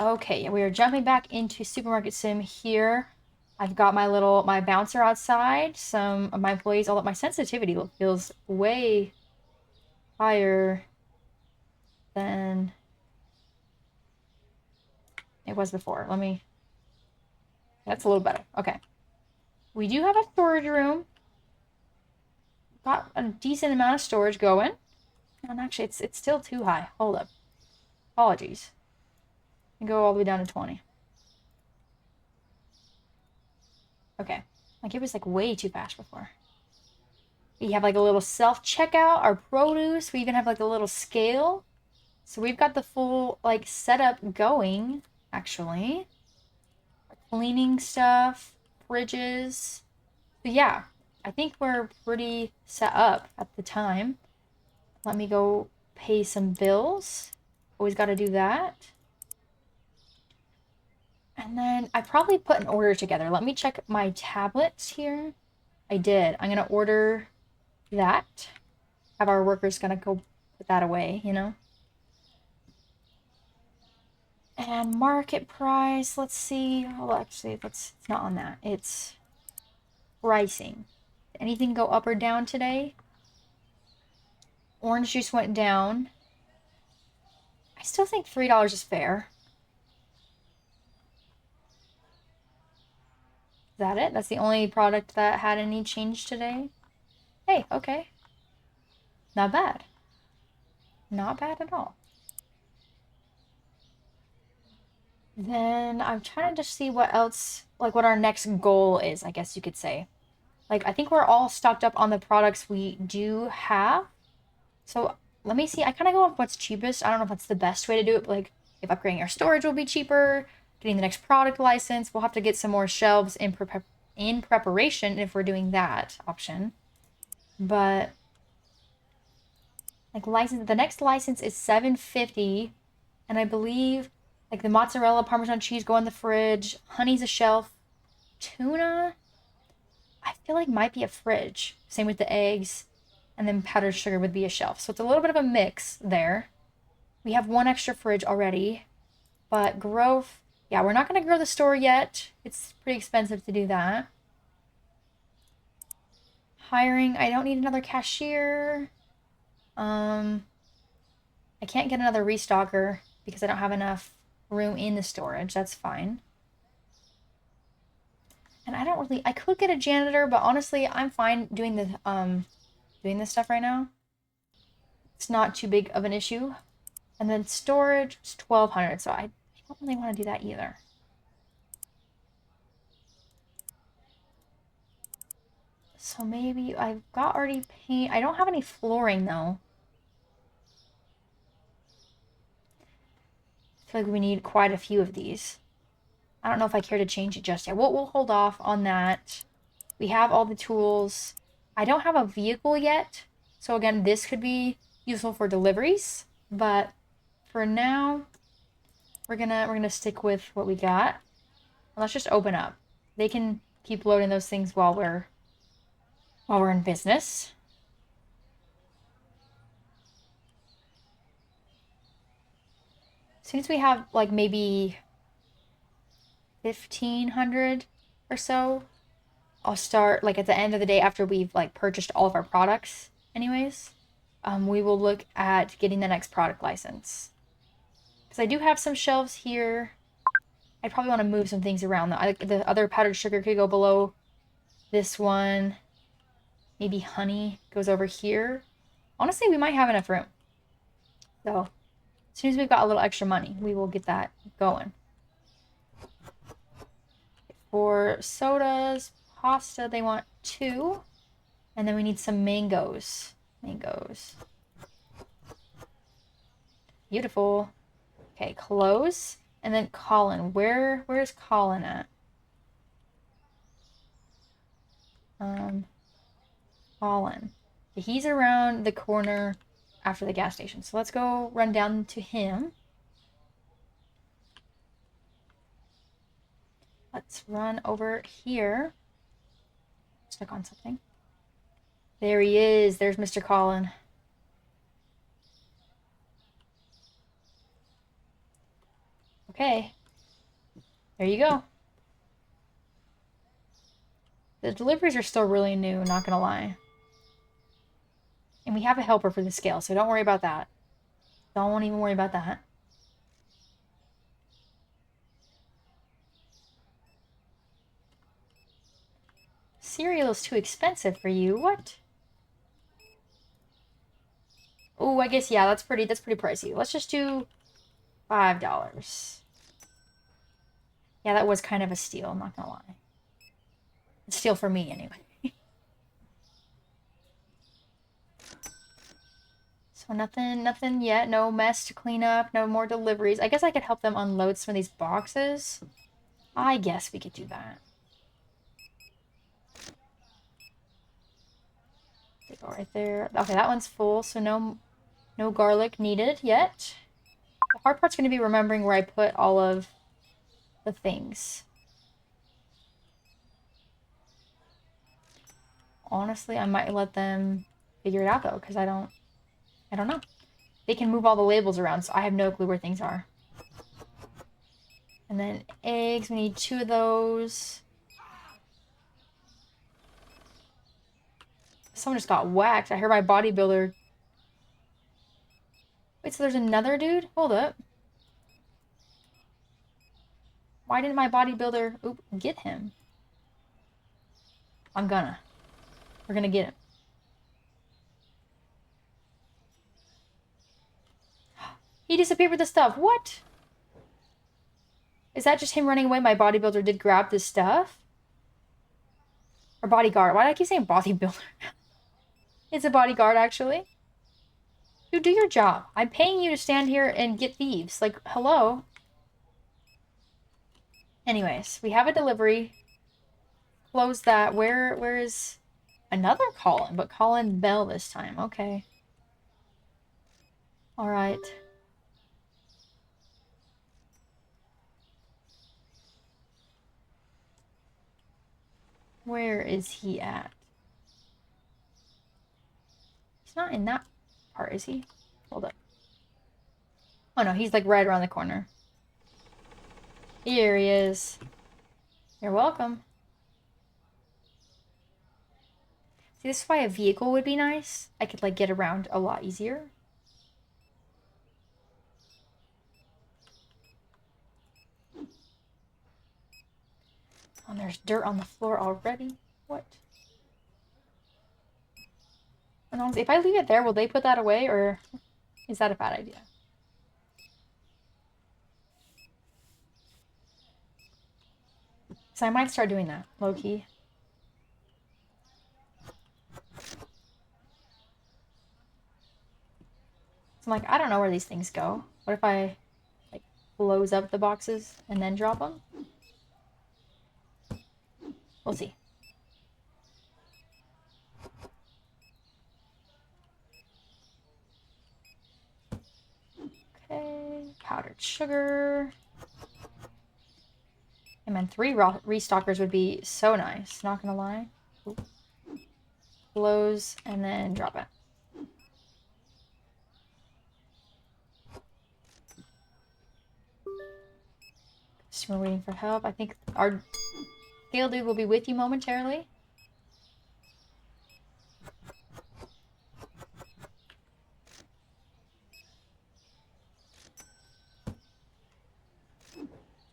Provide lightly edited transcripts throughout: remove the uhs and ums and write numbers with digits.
Okay, we are jumping back into Supermarket Sim here. I've got my bouncer outside, some of my employees, although my sensitivity feels way higher than it was before. That's a little better. Okay. We do have a storage room. Got a decent amount of storage going. And actually, it's still too high. Hold up. Apologies. Go all the way down to 20. Okay. Like, it was, like, way too fast before. We have, like, a little self-checkout, our produce. We even have, like, a little scale. So we've got the full, like, setup going, actually. Cleaning stuff, fridges. But yeah, I think we're pretty set up at the time. Let me go pay some bills. Always got to do that. And then I probably put an order together. Let me check my tablets here. I did. I'm going to order that. Have our workers going to go put that away, you know? And market price, let's see. Oh, actually, it's not on that. It's pricing. Did anything go up or down today? Orange juice went down. I still think $3 is fair. Is that it? That's the only product that had any change today? Hey, okay. Not bad. Not bad at all. Then I'm trying to just see what else, like what our next goal is, I guess you could say. Like, I think we're all stocked up on the products we do have. So let me see. I kind of go with what's cheapest. I don't know if that's the best way to do it, but like if upgrading our storage will be cheaper, getting the next product license, we'll have to get some more shelves in preparation if we're doing that option. But like the next license is $7.50, and I believe like the mozzarella, Parmesan cheese go in the fridge, honey's a shelf, tuna, I feel like might be a fridge. Same with the eggs, and then powdered sugar would be a shelf. So it's a little bit of a mix there. We have one extra fridge already, but growth, yeah, we're not going to grow the store yet. It's pretty expensive to do that. Hiring, I don't need another cashier. I can't get another restocker because I don't have enough room in the storage. That's fine. And I could get a janitor, but honestly, I'm fine doing doing this stuff right now. It's not too big of an issue. And then storage is 1,200, so I don't really want to do that either. So maybe I've got already paint. I don't have any flooring though. I feel like we need quite a few of these. I don't know if I care to change it just yet. We'll hold off on that. We have all the tools. I don't have a vehicle yet. So again, this could be useful for deliveries, but for now, we're gonna stick with what we got. And let's just open up. They can keep loading those things while we're in business. As soon as we have like maybe 1,500 or so, I'll start like at the end of the day after we've like purchased all of our products anyways. We will look at getting the next product license. Because I do have some shelves here. I probably want to move some things around though. The other powdered sugar could go below this one. Maybe honey goes over here. Honestly, we might have enough room. So, as soon as we've got a little extra money, we will get that going. For sodas, pasta, they want 2. And then we need some mangoes. Mangoes. Beautiful. Okay, close. And then Colin. Where's Colin at? Colin. He's around the corner after the gas station. So let's go run down to him. Let's run over here. Stuck on something. There he is. There's Mr. Colin. Okay. There you go. The deliveries are still really new, not gonna lie. And we have a helper for the scale, so don't worry about that. Don't even worry about that. Cereal is too expensive for you. What? Oh, I guess, yeah, that's pretty pricey. Let's just do $5. Yeah, that was kind of a steal, I'm not gonna lie. A steal for me, anyway. So nothing yet. No mess to clean up. No more deliveries. I guess I could help them unload some of these boxes. I guess we could do that. They go right there. Okay, that one's full, so no garlic needed yet. The hard part's going to be remembering where I put all of the things. Honestly, I might let them figure it out, though, because I don't know. They can move all the labels around, so I have no clue where things are. And then eggs, we need 2 of those. Someone just got whacked. I heard my bodybuilder. Wait, so there's another dude? Hold up. Why didn't my bodybuilder get him? We're gonna get him. He disappeared with the stuff. What? Is that just him running away? My bodybuilder did grab this stuff? Or bodyguard. Why do I keep saying bodybuilder? It's a bodyguard, actually. Dude, do your job. I'm paying you to stand here and get thieves. Like, hello? Anyways, we have a delivery. Close that. Where is another Colin? But Colin Bell this time. Okay. Alright. Where is he at? He's not in that part, is he? Hold up. Oh no, he's like right around the corner. Here he is. You're welcome. See, this is why a vehicle would be nice. I could like get around a lot easier. Oh, there's dirt on the floor already. What? And honestly, if I leave it there, will they put that away, or is that a bad idea? So I might start doing that, low-key. So I'm like, I don't know where these things go. What if I, like, close up the boxes and then drop them? We'll see. Okay, powdered sugar. And then 3 restockers would be so nice, not gonna lie. Ooh. Close and then drop it. We're waiting for help. I think our scale dude will be with you momentarily.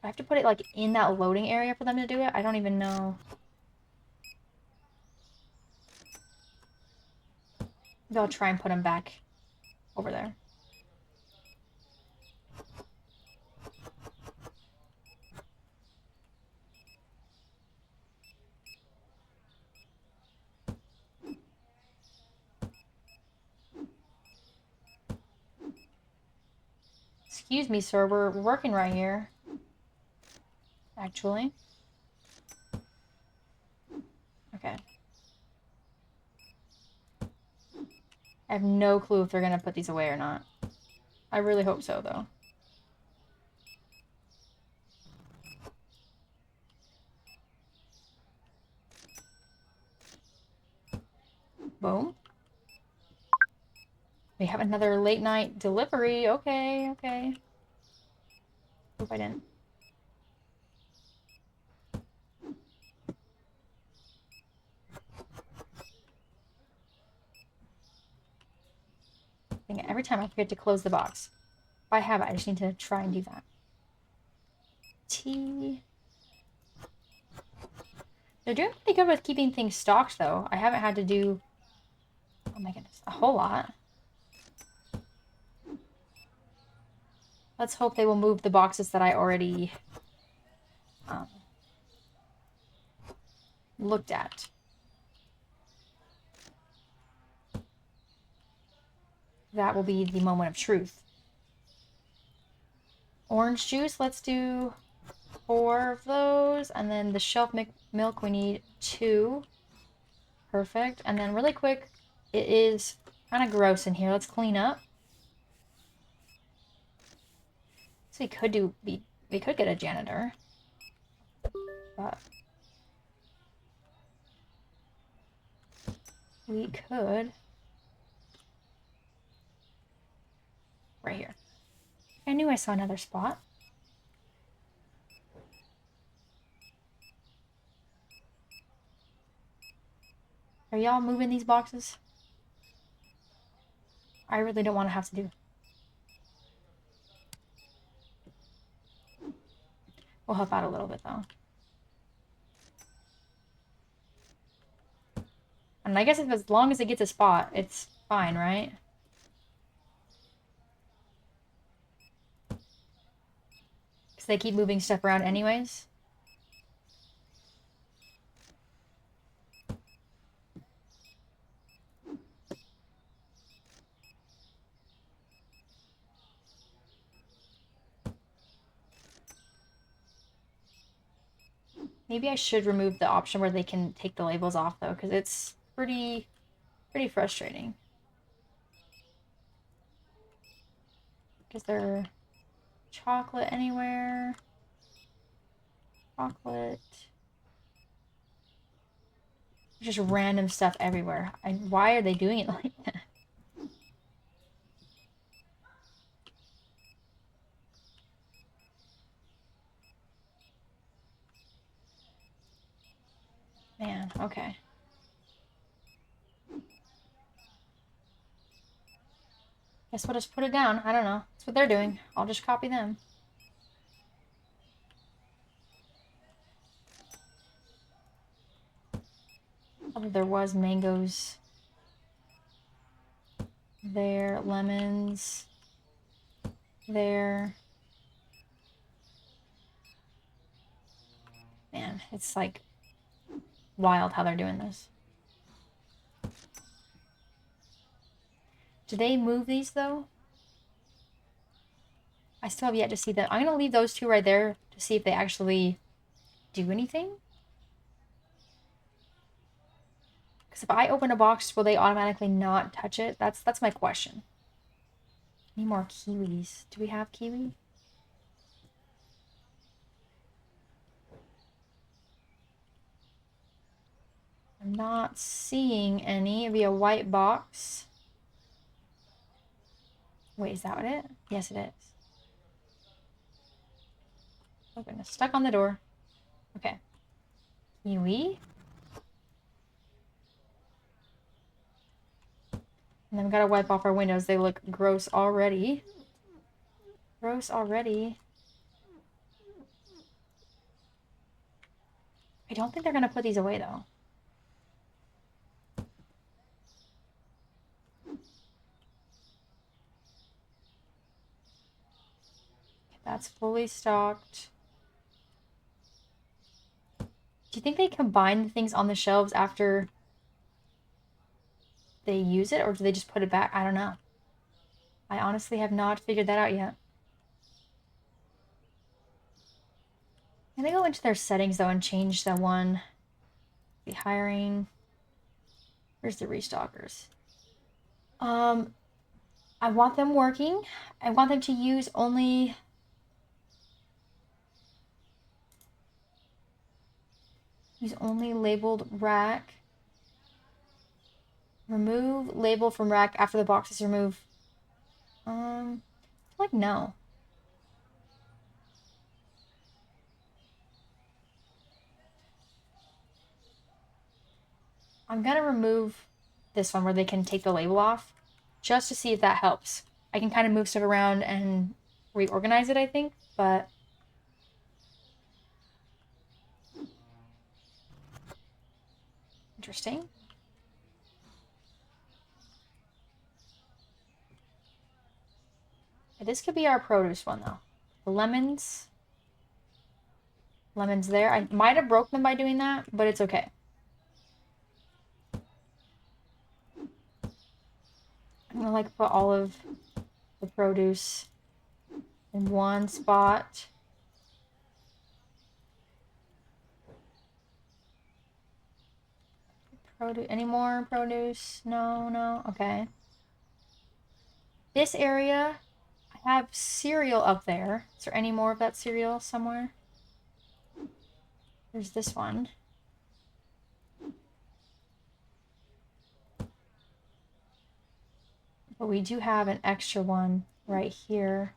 I have to put it like in that loading area for them to do it. I don't even know. Maybe I'll try and put them back over there. Excuse me, sir. We're working right here. Actually. Okay. I have no clue if they're gonna put these away or not. I really hope so, though. Boom. We have another late night delivery. Okay, okay. Hope I didn't. Dang it, every time I forget to close the box. By habit, I just need to try and do that. Tea. They're doing pretty good with keeping things stocked, though. I haven't had to do, oh my goodness, a whole lot. Let's hope they will move the boxes that I already looked at. That will be the moment of truth. Orange juice, let's do 4 of those. And then the shelf milk, we need 2. Perfect. And then really quick, it is kind of gross in here. Let's clean up. So we could get a janitor. But we could. Right here. I knew I saw another spot. Are y'all moving these boxes? I really don't want to have to do. We'll help out a little bit though. And I guess if as long as it gets a spot, it's fine, right? Because they keep moving stuff around anyways. Maybe I should remove the option where they can take the labels off though, because it's pretty frustrating. Is there chocolate anywhere? Chocolate. Just random stuff everywhere. Why are they doing it like that? Man, okay. Guess we'll just put it down. I don't know. That's what they're doing. I'll just copy them. Oh, there was mangoes there, lemons there. Man, it's like wild how they're doing this. Do they move these though? I still have yet to see them. I'm gonna leave those 2 right there to see if they actually do anything. Because if I open a box, will they automatically not touch it? That's my question. Need more kiwis. Do we have kiwi? I'm not seeing any. It'd be a white box. Wait, is that it? Yes, it is. Oh goodness, stuck on the door. Okay. Kiwi. And then we gotta wipe off our windows. They look gross already. Gross already. I don't think they're gonna put these away though. That's fully stocked. Do you think they combine the things on the shelves after they use it, or do they just put it back? I don't know. I honestly have not figured that out yet. Can they go into their settings though and change the one? The hiring. Where's the restockers? I want them working. I want them to use only labeled rack. Remove label from rack after the box is removed. Like no. I'm gonna remove this one where they can take the label off, just to see if that helps. I can kind of move stuff around and reorganize it, I think, but interesting. This could be our produce one, though. The lemons. Lemons there. I might have broke them by doing that, but it's okay. I'm gonna like put all of the produce in one spot. Produce. Any more produce? No, no. Okay. This area, I have cereal up there. Is there any more of that cereal somewhere? There's this one. But we do have an extra one right here.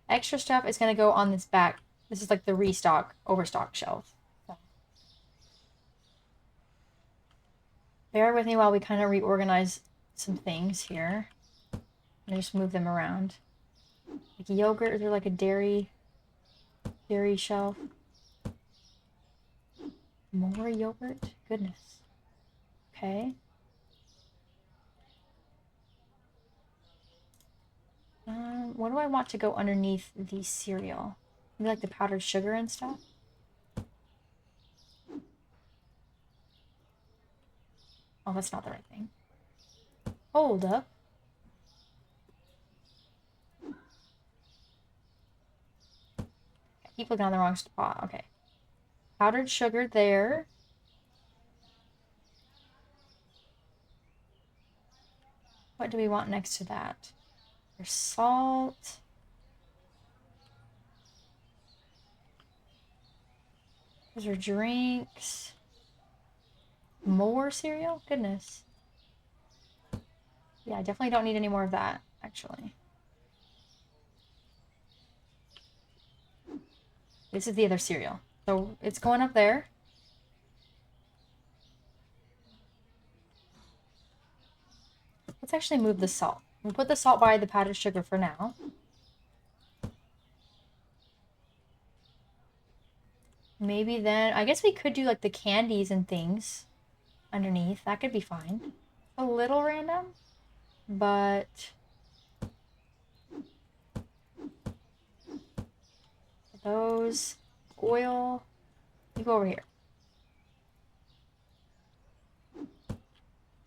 Extra stuff is going to go on this back. This is like the restock, overstock shelf. So. Bear with me while we kind of reorganize some things here. And just move them around. Like yogurt, is there like a dairy shelf? More yogurt? Goodness. Okay. What do I want to go underneath the cereal? Maybe like the powdered sugar and stuff? Oh, that's not the right thing. Hold up. I keep looking on the wrong spot. Okay. Powdered sugar there. What do we want next to that? There's salt. Those are drinks. More cereal? Goodness. Yeah, I definitely don't need any more of that, actually. This is the other cereal. So it's going up there. Let's actually move the salt. We'll put the salt by the powdered sugar for now. Maybe then, I guess we could do like the candies and things underneath. That could be fine. A little random, but those oil, you go over here.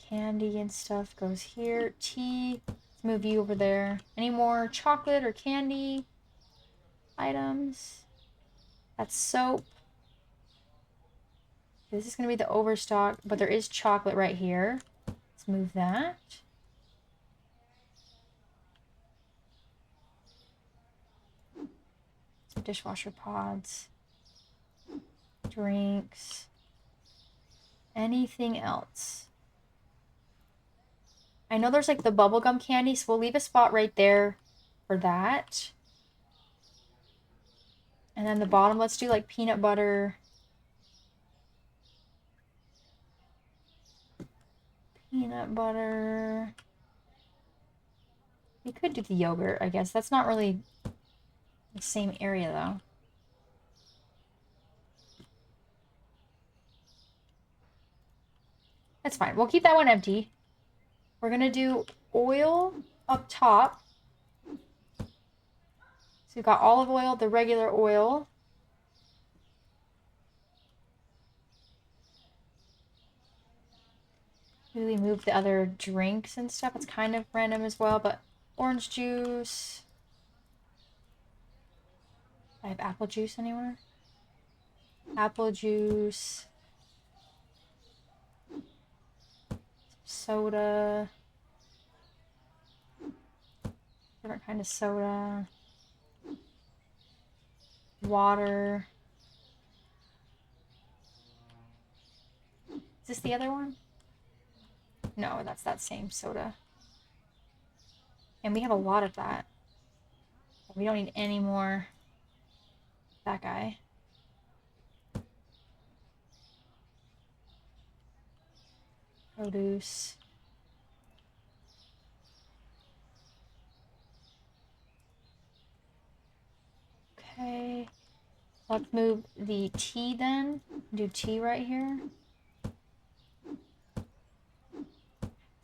Candy and stuff goes here. Tea, let's move you over there. Any more chocolate or candy items? That's soap. This is going to be the overstock, but there is chocolate right here. Let's move that. Some dishwasher pods. Drinks. Anything else? I know there's like the bubblegum candy, so we'll leave a spot right there for that. And then the bottom, let's do like peanut butter. Peanut butter. We could do the yogurt, I guess. That's not really the same area, though. That's fine. We'll keep that one empty. We're going to do oil up top. So we've got olive oil, the regular oil. Maybe we move the other drinks and stuff. It's kind of random as well, but orange juice. I have apple juice anywhere? Apple juice. Soda. Different kind of soda. Water. Is this the other one? No, that's that same soda. And we have a lot of that. We don't need any more. That guy. Produce. Let's move the tea then. Do tea right here.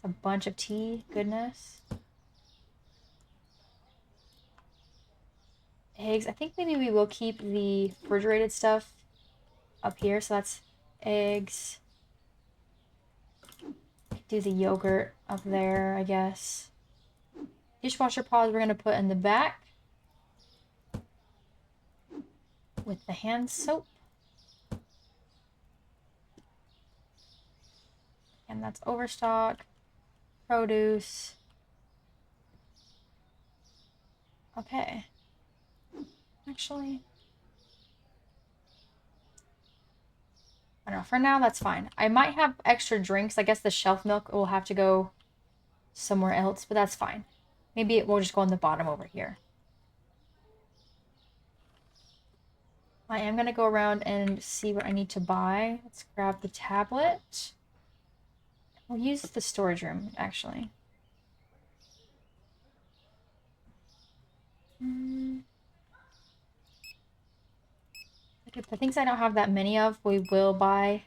A bunch of tea. Goodness. Eggs. I think maybe we will keep the refrigerated stuff up here. So that's eggs. Do the yogurt up there, I guess. Dishwasher pods we're going to put in the back. With the hand soap. And that's overstock. Produce. Okay. Actually, I don't know. For now, that's fine. I might have extra drinks. I guess the shelf milk will have to go somewhere else, but that's fine. Maybe it will just go on the bottom over here. I am going to go around and see what I need to buy. Let's grab the tablet. We'll use the storage room, actually. The things I don't have that many of, we will buy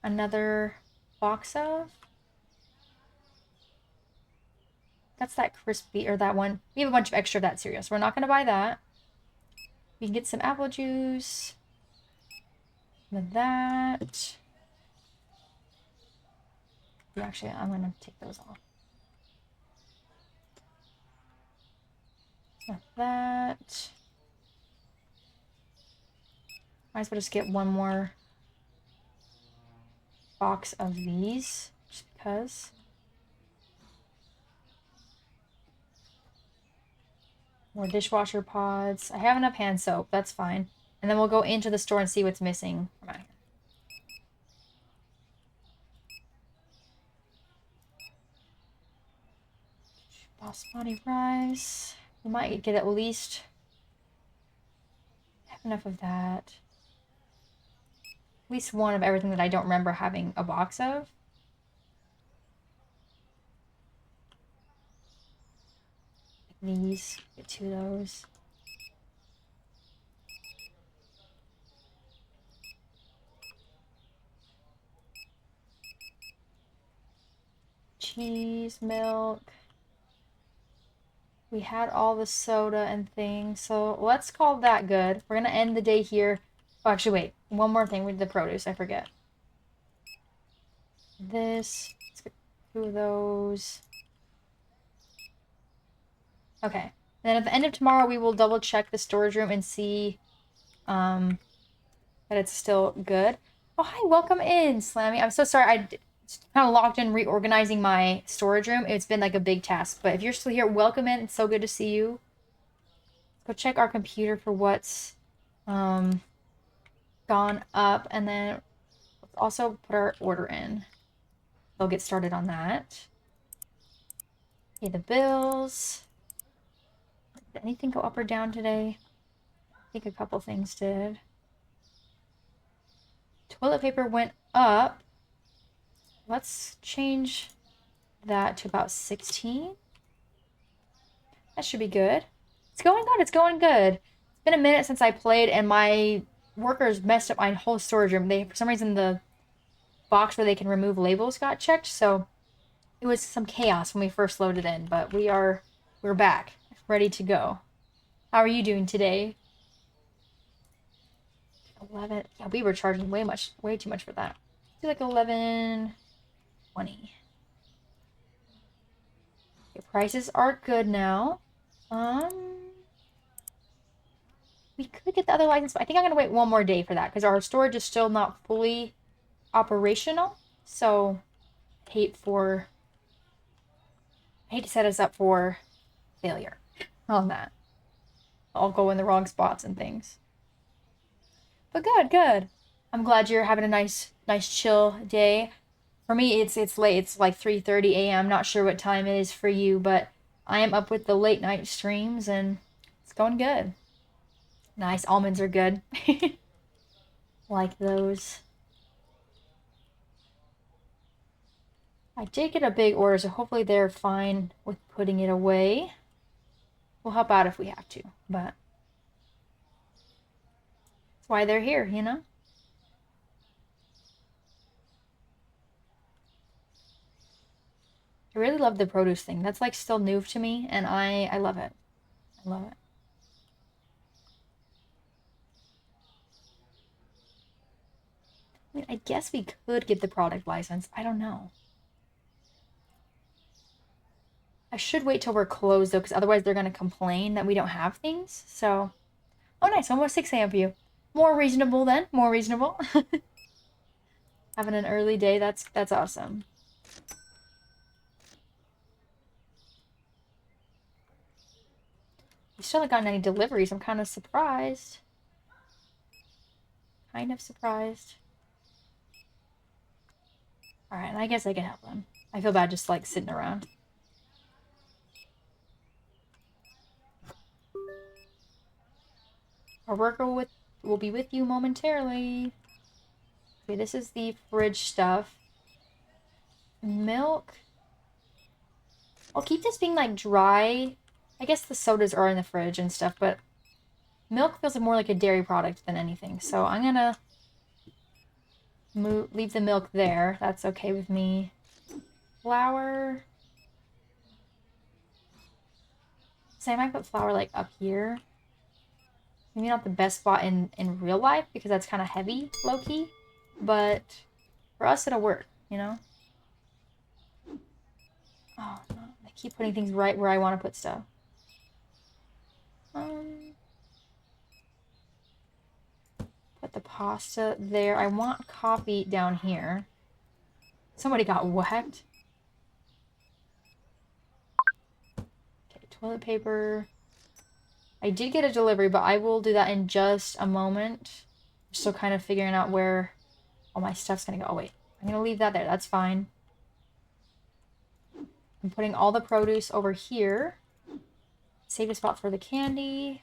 another box of. That's that crispy, or that one. We have a bunch of extra of that cereal, so we're not going to buy that. We can get some apple juice. With that. Actually, I'm going to take those off. With that. Might as well just get one more box of these, just because. More dishwasher pods. I have enough hand soap, that's fine. And then we'll go into the store and see what's missing from out here. Basmati rice. We might get at least have enough of that. At least one of everything that I don't remember having a box of. These, get 2 of those. Cheese, milk. We had all the soda and things, so let's call that good. We're gonna end the day here. Oh, actually, wait. One more thing with the produce. I forget. This. Let's get 2 of those. Okay. And then at the end of tomorrow, we will double check the storage room and see that it's still good. Oh, hi. Welcome in, Slammy. I'm so sorry. I kind of locked in reorganizing my storage room. It's been like a big task. But if you're still here, welcome in. It's so good to see you. Go check our computer for what's gone up, and then let's also put our order in. We'll get started on that. Okay, the bills. Did anything go up or down today? I think a couple things did. Toilet paper went up. Let's change that to about 16. That should be good. It's going good. It's going good. It's been a minute since I played, and my workers messed up my whole storage room. They, for some reason, the box where they can remove labels got checked, so it was some chaos when we first loaded in, but we're back, ready to go. How are you doing today? 11. Yeah, we were charging way too much for that. Do like 11.20. Okay, prices are good now. We could get the other license, but I think I'm gonna wait one more day for that because our storage is still not fully operational. So I hate to set us up for failure on that. I'll go in the wrong spots and things. But good. I'm glad you're having a nice chill day. For me, it's late. It's like 3:30 a.m. Not sure what time it is for you, but I am up with the late night streams and it's going good. Nice. Almonds are good. Like those. I did get a big order, so hopefully they're fine with putting it away. We'll help out if we have to, but why they're here, you know? I really love the produce thing. That's like still new to me, and I love it. I love it. I mean, I guess we could get the product license. I don't know. I should wait till we're closed though, because otherwise they're gonna complain that we don't have things. So, oh nice, almost 6 a.m. for you. More reasonable then. More reasonable. Having an early day. That's awesome. We still haven't gotten any deliveries. I'm kind of surprised. Kind of surprised. Alright, and I guess I can help them. I feel bad just like sitting around. Our worker will be with you momentarily. Okay, this is the fridge stuff. Milk. I'll keep this being like dry. I guess the sodas are in the fridge and stuff, but milk feels more like a dairy product than anything. So I'm gonna leave the milk there. That's okay with me. Flour. So I might put flour like up here. Maybe not the best spot in real life because that's kind of heavy, low-key. But for us, it'll work, you know? Oh, no. I keep putting things right where I want to put stuff. Put the pasta there. I want coffee down here. Somebody got whacked. Okay, toilet paper. I did get a delivery, but I will do that in just a moment. I'm still kind of figuring out where all my stuff's gonna go. Oh, wait. I'm gonna leave that there. That's fine. I'm putting all the produce over here. Save a spot for the candy.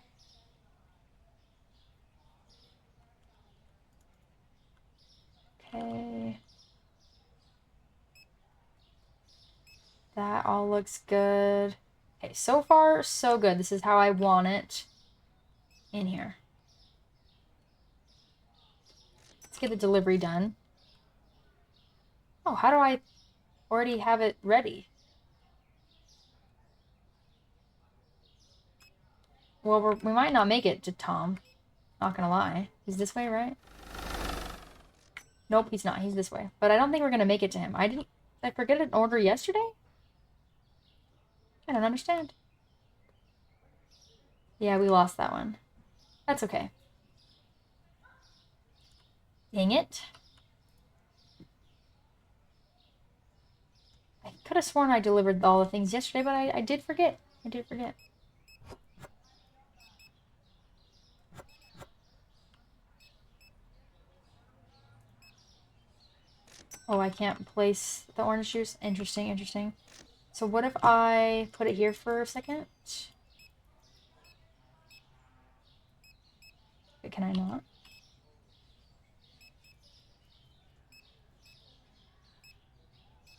Okay. That all looks good. Okay, so far, so good. This is how I want it in here. Let's get the delivery done. Oh, how do I already have it ready? Well, we might not make it to Tom. Not gonna lie. He's this way, right? Nope, he's not. He's this way. But I don't think we're gonna make it to him. Did I forget an order yesterday? I don't understand. Yeah, we lost that one. That's okay. Dang it. I could have sworn I delivered all the things yesterday, but I did forget. I did forget. Oh, I can't place the orange juice. Interesting, interesting. So what if I put it here for a second? Wait, can I not?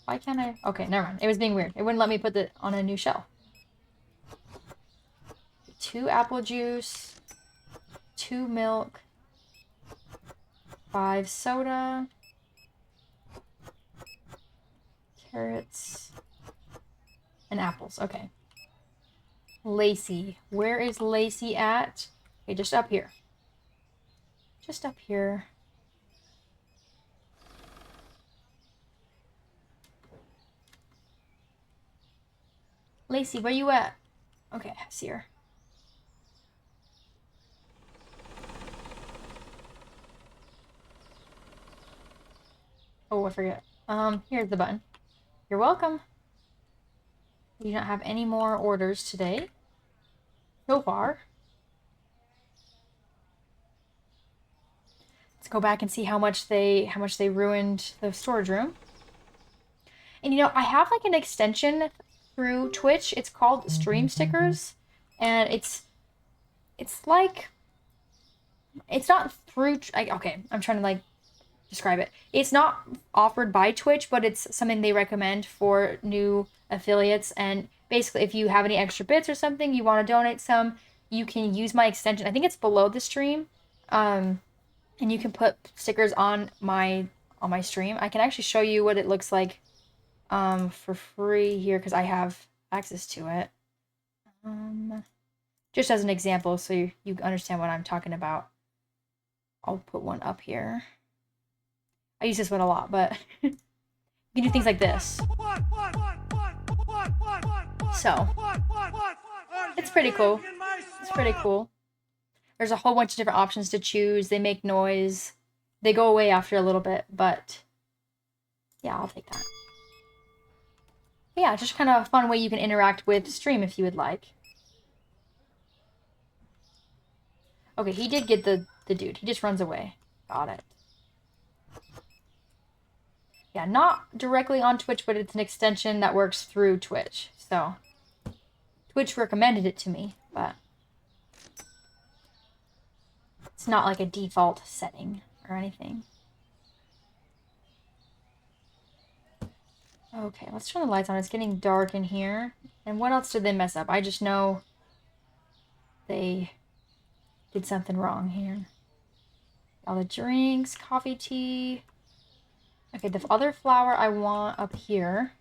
Why can't I? Okay, never mind. It was being weird. It wouldn't let me put it on a new shelf. 2 apple juice, 2 milk, 5 soda, carrots, and apples. Okay. Lacey. Where is Lacey at? Okay, just up here. Just up here. Lacey, where you at? Okay, I see her. Oh, I forget. Here's the button. You're welcome. We do not have any more orders today. So far. Let's go back and see how much they ruined the storage room. And you know, I have like an extension through Twitch. It's called Stream Stickers, and it's like it's not through. Okay, I'm trying to like describe it. It's not offered by Twitch, but it's something they recommend for new affiliates. And basically, if you have any extra bits or something, you want to donate some, you can use my extension. I think it's below the stream. And you can put stickers on my stream. I can actually show you what it looks like for free here because I have access to it. Just as an example so you understand what I'm talking about. I'll put one up here. I use this one a lot, but you can do things like this. So, it's pretty cool. It's pretty cool. There's a whole bunch of different options to choose. They make noise. They go away after a little bit, but yeah, I'll take that. But yeah, just kind of a fun way you can interact with stream if you would like. Okay, he did get the dude. He just runs away. Got it. Yeah, not directly on Twitch, but it's an extension that works through Twitch. So, Twitch recommended it to me, but it's not like a default setting or anything. Okay, let's turn the lights on. It's getting dark in here. And what else did they mess up? I just know they did something wrong here. All the drinks, coffee, tea. Okay, the other flower I want up here.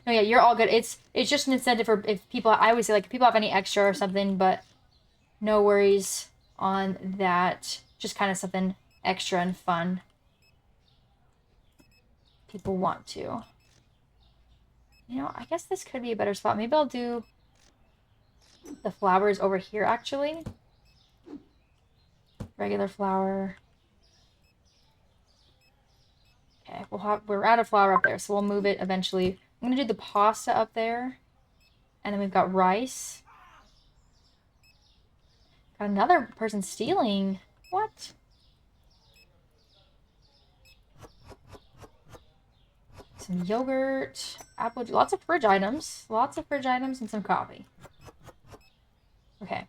No, yeah, you're all good. It's just an incentive for if people, I always say, like, if people have any extra or something, but no worries on that. Just kind of something extra and fun. People want to. You know, I guess this could be a better spot. Maybe I'll do the flowers over here, actually. Regular flower. Okay, we're out of flour up there, so we'll move it eventually. I'm gonna do the pasta up there. And then we've got rice. Got another person stealing. What? Some yogurt, apple juice, lots of fridge items. Lots of fridge items and some coffee. Okay.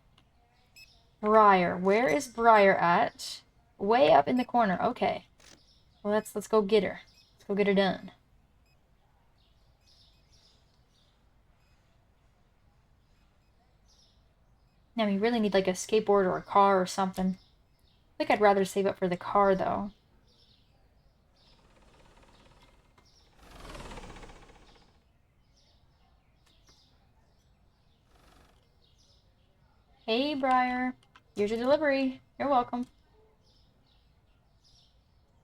Briar. Where is Briar at? Way up in the corner. Okay. Well, let's go get her. Let's go get her done. Now we really need like a skateboard or a car or something. I think I'd rather save up for the car though. Hey, Briar. Here's your delivery. You're welcome.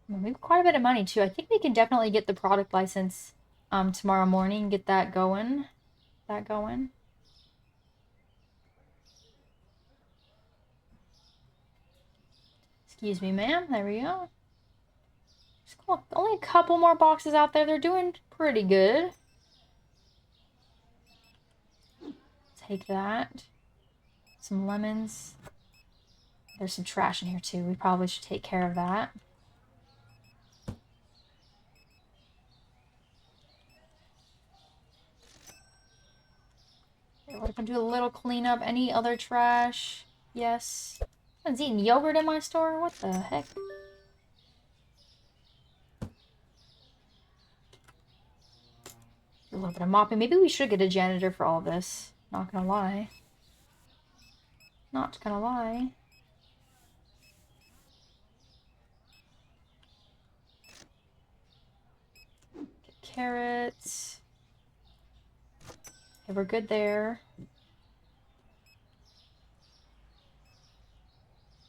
We have quite a bit of money too. I think we can definitely get the product license tomorrow morning. Get that going. Excuse me, ma'am. There we go. Cool. Only a couple more boxes out there. They're doing pretty good. Take that. Some lemons. There's some trash in here too. We probably should take care of that. Okay, we're gonna do a little cleanup. Any other trash? Yes. Someone's eating yogurt in my store? What the heck? A little bit of mopping. Maybe we should get a janitor for all this. Not gonna lie. Not gonna lie. Get carrots. Okay, we're good there.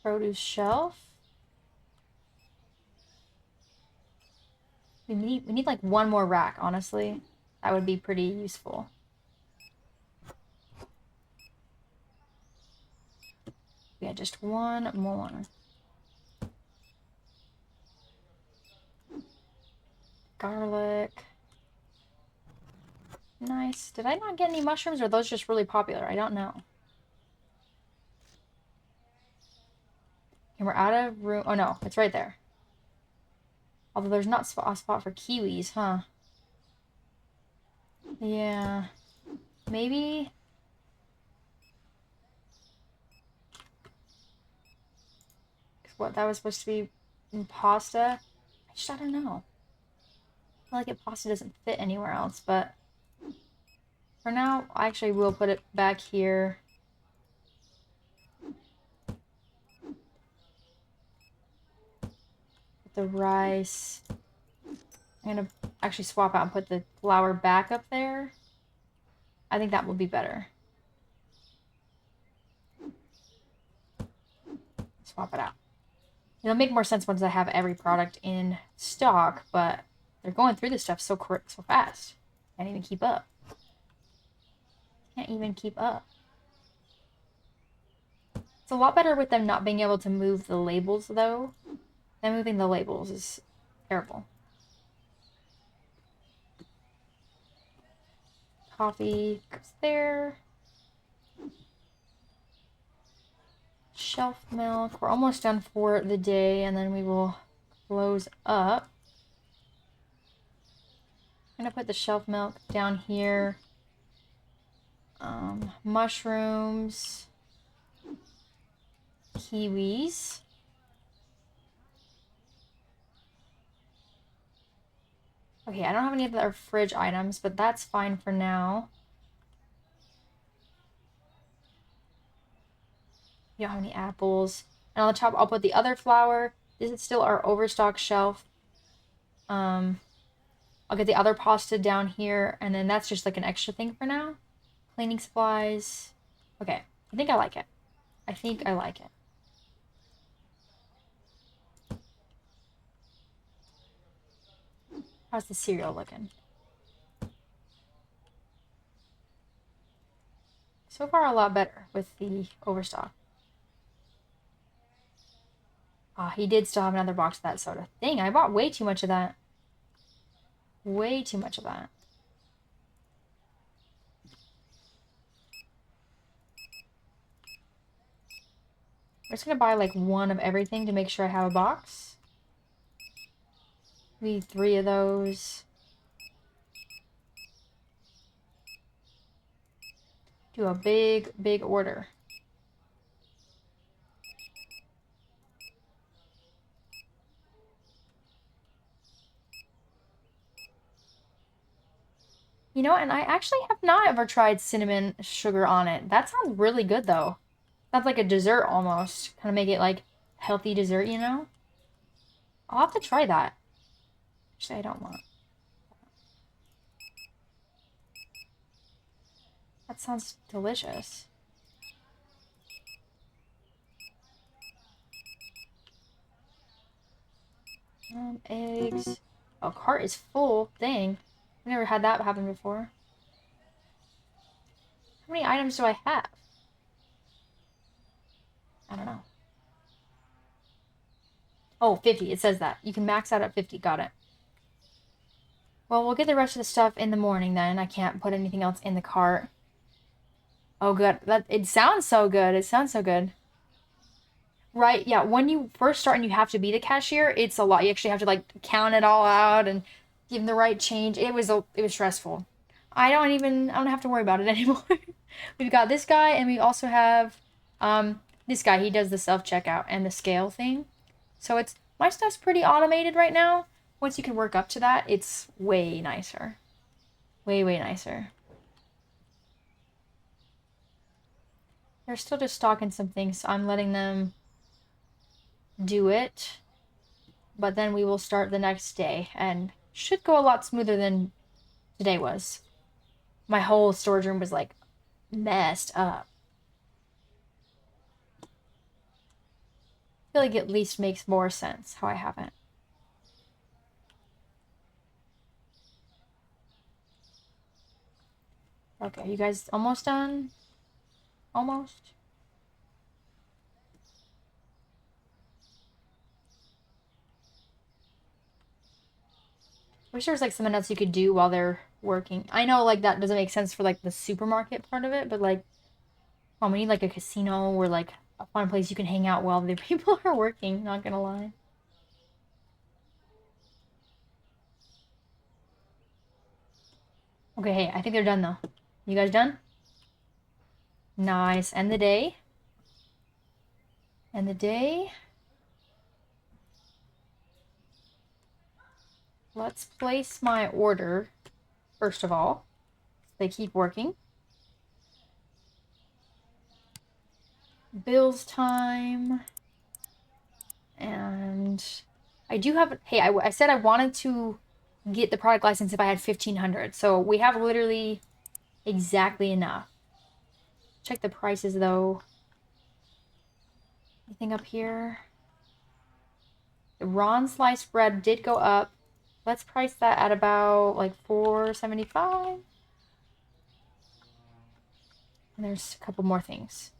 Produce shelf. We need like one more rack, honestly. That would be pretty useful. Yeah, just one more. Garlic. Nice. Did I not get any mushrooms, or are those just really popular? I don't know. And we're out of room. Oh no, it's right there. Although there's not a spot for kiwis, huh? Yeah. Maybe. What, that was supposed to be in pasta? I don't know. I feel like pasta doesn't fit anywhere else, but for now, I actually will put it back here. the rice. I'm gonna actually swap out and put the flour back up there. I think that will be better. Swap it out. It'll make more sense once I have every product in stock, but they're going through this stuff so fast. Can't even keep up. Can't even keep up. It's a lot better with them not being able to move the labels, though. Them moving the labels is terrible. Coffee goes there. Shelf milk. We're almost done for the day, and then we will close up. I'm gonna put the shelf milk down here. Mushrooms. Kiwis. Okay, I don't have any other fridge items, but that's fine for now. We don't have any apples. And on the top, I'll put the other flour. This is still our overstock shelf. I'll get the other pasta down here, and then that's just like an extra thing for now. Cleaning supplies. Okay, I think I like it. I think I like it. How's the cereal looking? So far, a lot better with the overstock. Ah, he did still have another box of that soda. Dang, I bought way too much of that. Way too much of that. I'm just gonna buy like one of everything to make sure I have a box. Maybe 3 of those. Do a big, big order. You know, and I actually have not ever tried cinnamon sugar on it. That sounds really good, though. Sounds like a dessert almost. Kind of make it like healthy dessert, you know? I'll have to try that. Actually, I don't want. That sounds delicious. Eggs. Oh, cart is full. Dang. I've never had that happen before. How many items do I have? I don't know. Oh, 50. It says that. You can max out at 50. Got it. Well, we'll get the rest of the stuff in the morning then. I can't put anything else in the cart. Oh, good. It sounds so good. It sounds so good. Right, yeah. When you first start and you have to be the cashier, it's a lot. You actually have to like count it all out and give them the right change. It was stressful. I don't have to worry about it anymore. We've got this guy and we also have this guy. He does the self-checkout and the scale thing. So it's my stuff's pretty automated right now. Once you can work up to that, it's way nicer. Way, way nicer. They're still just stocking some things, so I'm letting them do it. But then we will start the next day and should go a lot smoother than today was. My whole storage room was like messed up. I feel like it at least makes more sense how I have it. Okay, you guys almost done? Almost? I wish there was like something else you could do while they're working. I know like that doesn't make sense for like the supermarket part of it, but like, oh, we need like a casino or like a fun place you can hang out while the people are working, not gonna lie. Okay, hey, I think they're done though. You guys done? Nice. End the day. End the day. Let's place my order, first of all. They keep working. Bills time. And I do have, hey, I said I wanted to get the product license if I had 1,500. So we have literally exactly enough. Check the prices though. Anything up here? The Ron sliced bread did go up. Let's price that at about like $4.75. And there's a couple more things.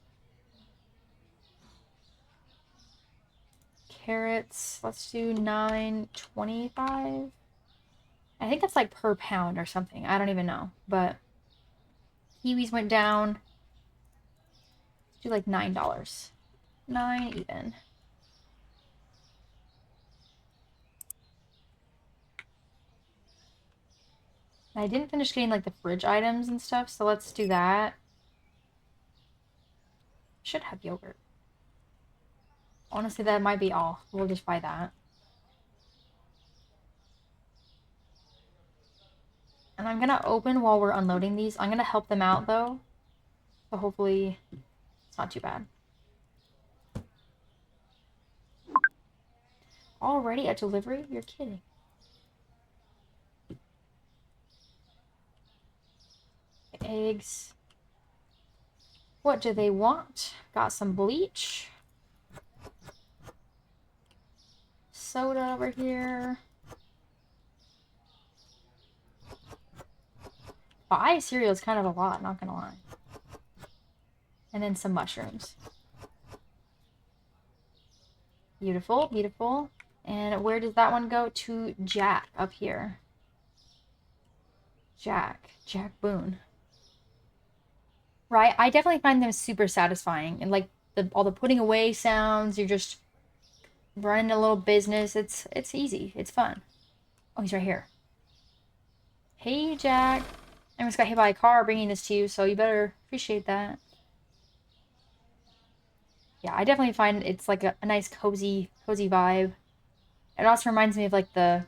Carrots, let's do $9.25. I think that's like per pound or something. I don't even know. But kiwis went down. Let's do like $9. 9 even. I didn't finish getting like the fridge items and stuff, so let's do that. Should have yogurt. Honestly, that might be all. We'll just buy that. And I'm gonna open while we're unloading these. I'm gonna help them out though. So hopefully it's not too bad. Already a delivery? You're kidding. Eggs. What do they want? Got some bleach. Soda over here. 5 cereal is kind of a lot, not gonna lie. And then some mushrooms. Beautiful, beautiful. And where does that one go? To Jack up here. Jack Boone. Right? I definitely find them super satisfying. And like all the putting away sounds, you're just running a little business. It's easy. It's fun. Oh, he's right here. Hey, Jack. I almost got hit by a car bringing this to you, so you better appreciate that. Yeah, I definitely find it's like a nice cozy vibe. It also reminds me of like the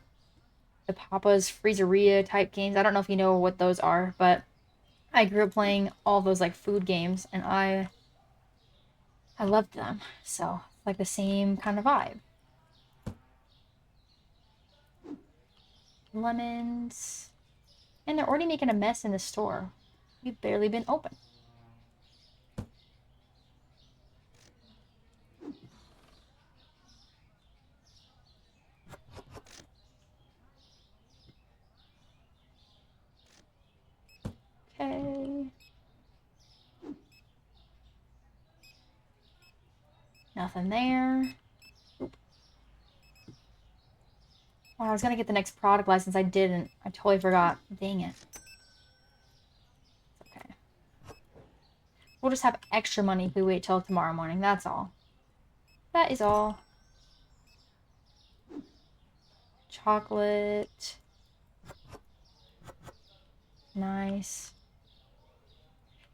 Papa's Freezeria type games. I don't know if you know what those are, but I grew up playing all those like food games, and I loved them. So like the same kind of vibe. Lemons. And they're already making a mess in the store. We've barely been open. Okay. Nothing there. Oop. Oh, I was gonna get the next product license. I didn't. I totally forgot. Dang it. Okay. We'll just have extra money if we wait till tomorrow morning. That's all. That is all. Chocolate. Nice.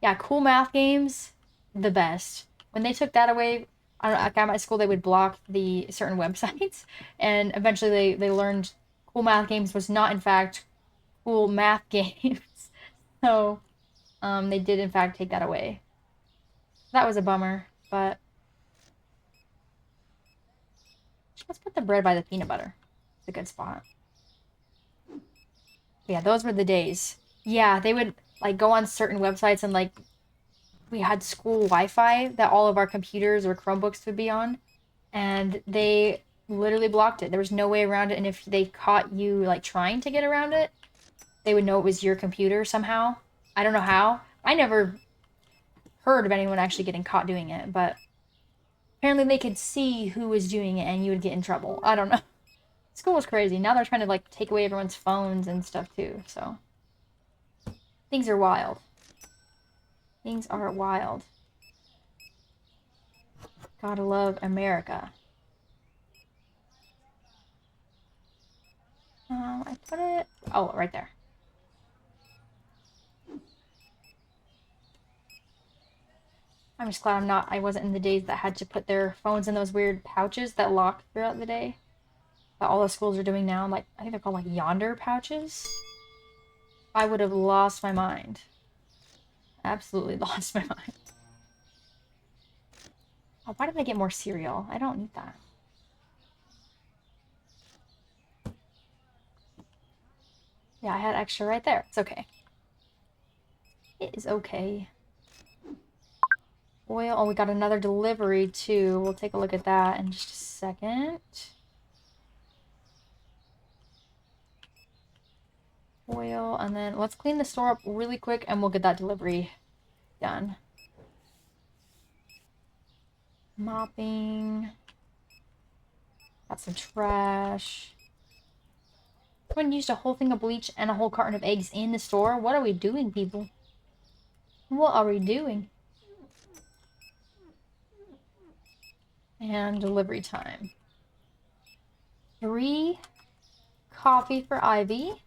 Yeah, cool math games, the best. When they took that away, I don't know, like at my school they would block the certain websites, and eventually they learned cool math games was not in fact cool math games. So, they did in fact take that away. That was a bummer, but let's put the bread by the peanut butter. It's a good spot. Yeah, those were the days. Yeah, they would like go on certain websites and like we had school Wi-Fi that all of our computers or Chromebooks would be on, and they literally blocked it. There was no way around it, and if they caught you like trying to get around it, they would know it was your computer somehow. I don't know how. I never heard of anyone actually getting caught doing it, but apparently they could see who was doing it and you would get in trouble. I don't know. School was crazy. Now they're trying to like take away everyone's phones and stuff too, so things are wild. Things are wild. Gotta love America. I put it... Oh, right there. I'm just glad I wasn't in the days that had to put their phones in those weird pouches that lock throughout the day. That all the schools are doing now. Like, I think they're called like yonder pouches. I would have lost my mind. Absolutely lost my mind. Oh, why did I get more cereal? I don't need that. Yeah, I had extra right there. It's okay. It is okay. Oil. Oh, we got another delivery too. We'll take a look at that in just a second. Oil, and then let's clean the store up really quick and we'll get that delivery done. Mopping. Got some trash. Someone used a whole thing of bleach and a whole carton of eggs in the store. What are we doing, people? What are we doing? And delivery time. 3 coffee for Ivy.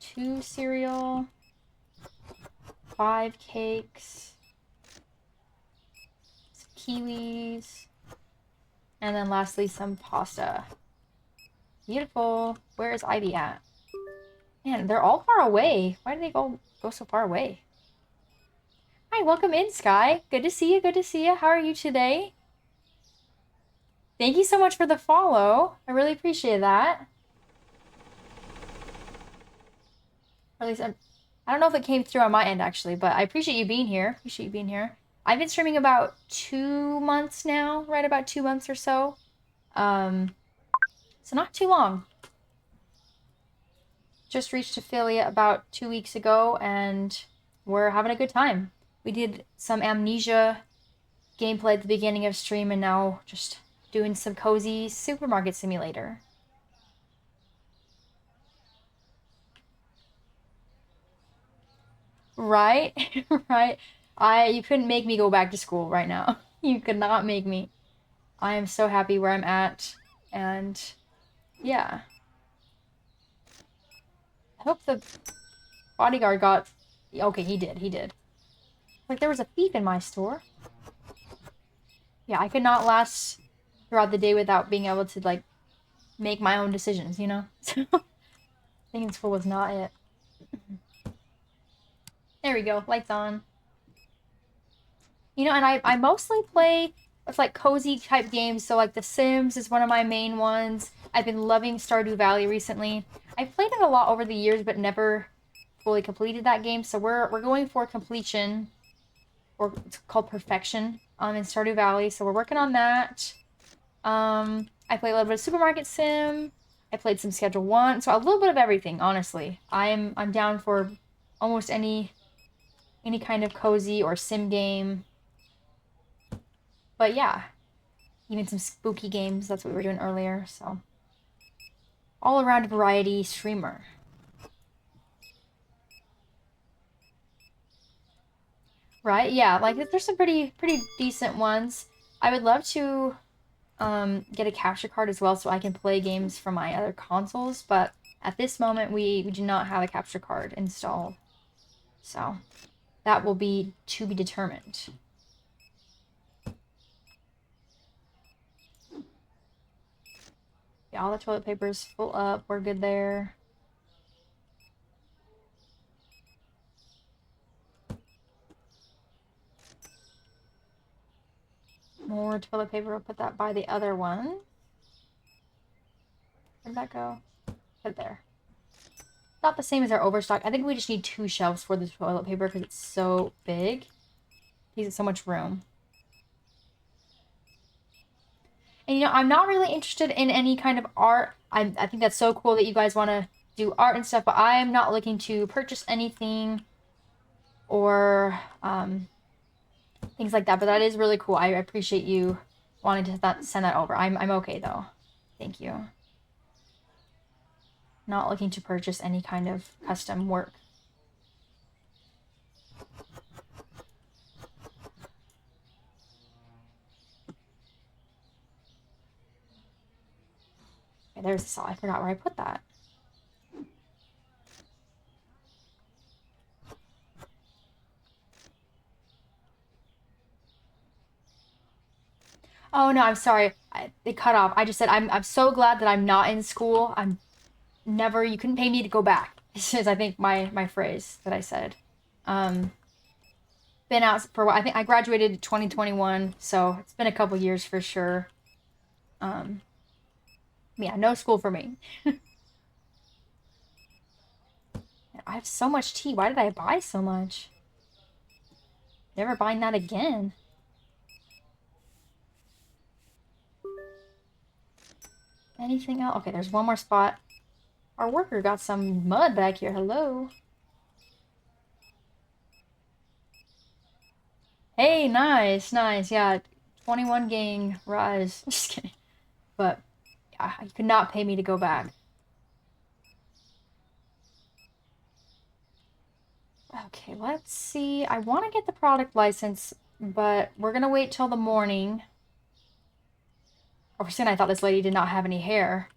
2 cereal. 5 cakes. Some kiwis. And then lastly, some pasta. Beautiful. Where is Ivy at? Man, they're all far away. Why do they go so far away? Hi, welcome in, Sky. Good to see you. Good to see you. How are you today? Thank you so much for the follow. I really appreciate that. Or at least I don't know if it came through on my end, actually, but I appreciate you being here. Appreciate you being here. I've been streaming about 2 months now, right about 2 months or so. So not too long. Just reached affiliate about 2 weeks ago, and we're having a good time. We did some Amnesia gameplay at the beginning of stream, and now just doing some cozy supermarket simulator. Right? Right? You couldn't make me go back to school right now. You could not make me. I am so happy where I'm at, and yeah. I hope the bodyguard got... Okay, he did. Like, there was a thief in my store. Yeah, I could not last throughout the day without being able to, like, make my own decisions, you know? So, thinking school was not it. There we go, lights on. You know, and I mostly play with, like, cozy type games, so, like, The Sims is one of my main ones. I've been loving Stardew Valley recently. I've played it a lot over the years, but never fully completed that game, so we're going for completion, or it's called perfection, in Stardew Valley, so we're working on that. I played a little bit of Supermarket Sim. I played some Schedule 1, so a little bit of everything, honestly. I'm down for almost any kind of cozy or sim game. But yeah, even some spooky games, that's what we were doing earlier, so. All around variety streamer. Right? Yeah, like there's some pretty decent ones. I would love to get a capture card as well so I can play games from my other consoles, but at this moment we do not have a capture card installed. So that will be to be determined. Yeah, all the toilet paper is full up. We're good there. More toilet paper. We'll put that by the other one. Where'd that go? Put it there. Not the same as our overstock. I think we just need 2 shelves for the toilet paper because it's so big. It takes so much room. And, you know, I'm not really interested in any kind of art. I think that's so cool that you guys want to do art and stuff, but I am not looking to purchase anything or things like that. But that is really cool. I appreciate you wanting to send that over. I'm okay, though. Thank you. Not looking to purchase any kind of custom work. Okay, there's the saw. I forgot where I put that. Oh no, I'm sorry. It cut off. I just said I'm so glad that I'm not in school. I'm never. You couldn't pay me to go back. This is I think my phrase that I said. Been out for what I think I graduated in 2021, so it's been a couple years for sure. Yeah, no school for me. I have so much tea. Why did I buy so much? Never buying that again. Anything else? Okay, there's one more spot. Our worker got some mud back here. Hello. Hey, nice, nice. Yeah, 21 gang rise. Just kidding. But yeah, you could not pay me to go back. Okay, let's see. I want to get the product license, but we're gonna wait till the morning. For a second, I thought this lady did not have any hair.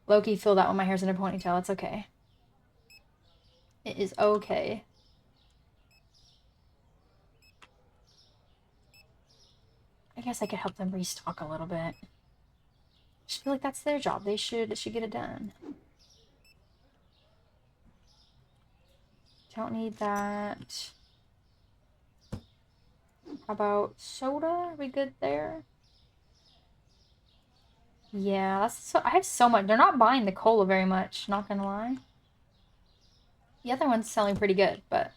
Loki, feel that when my hair's in a ponytail. It's okay. It is okay. I guess I could help them restock a little bit. I just feel like that's their job. They should get it done. Don't need that. How about soda? Are we good there? Yeah, that's so, I have so much. They're not buying the cola very much, not gonna lie. The other one's selling pretty good, but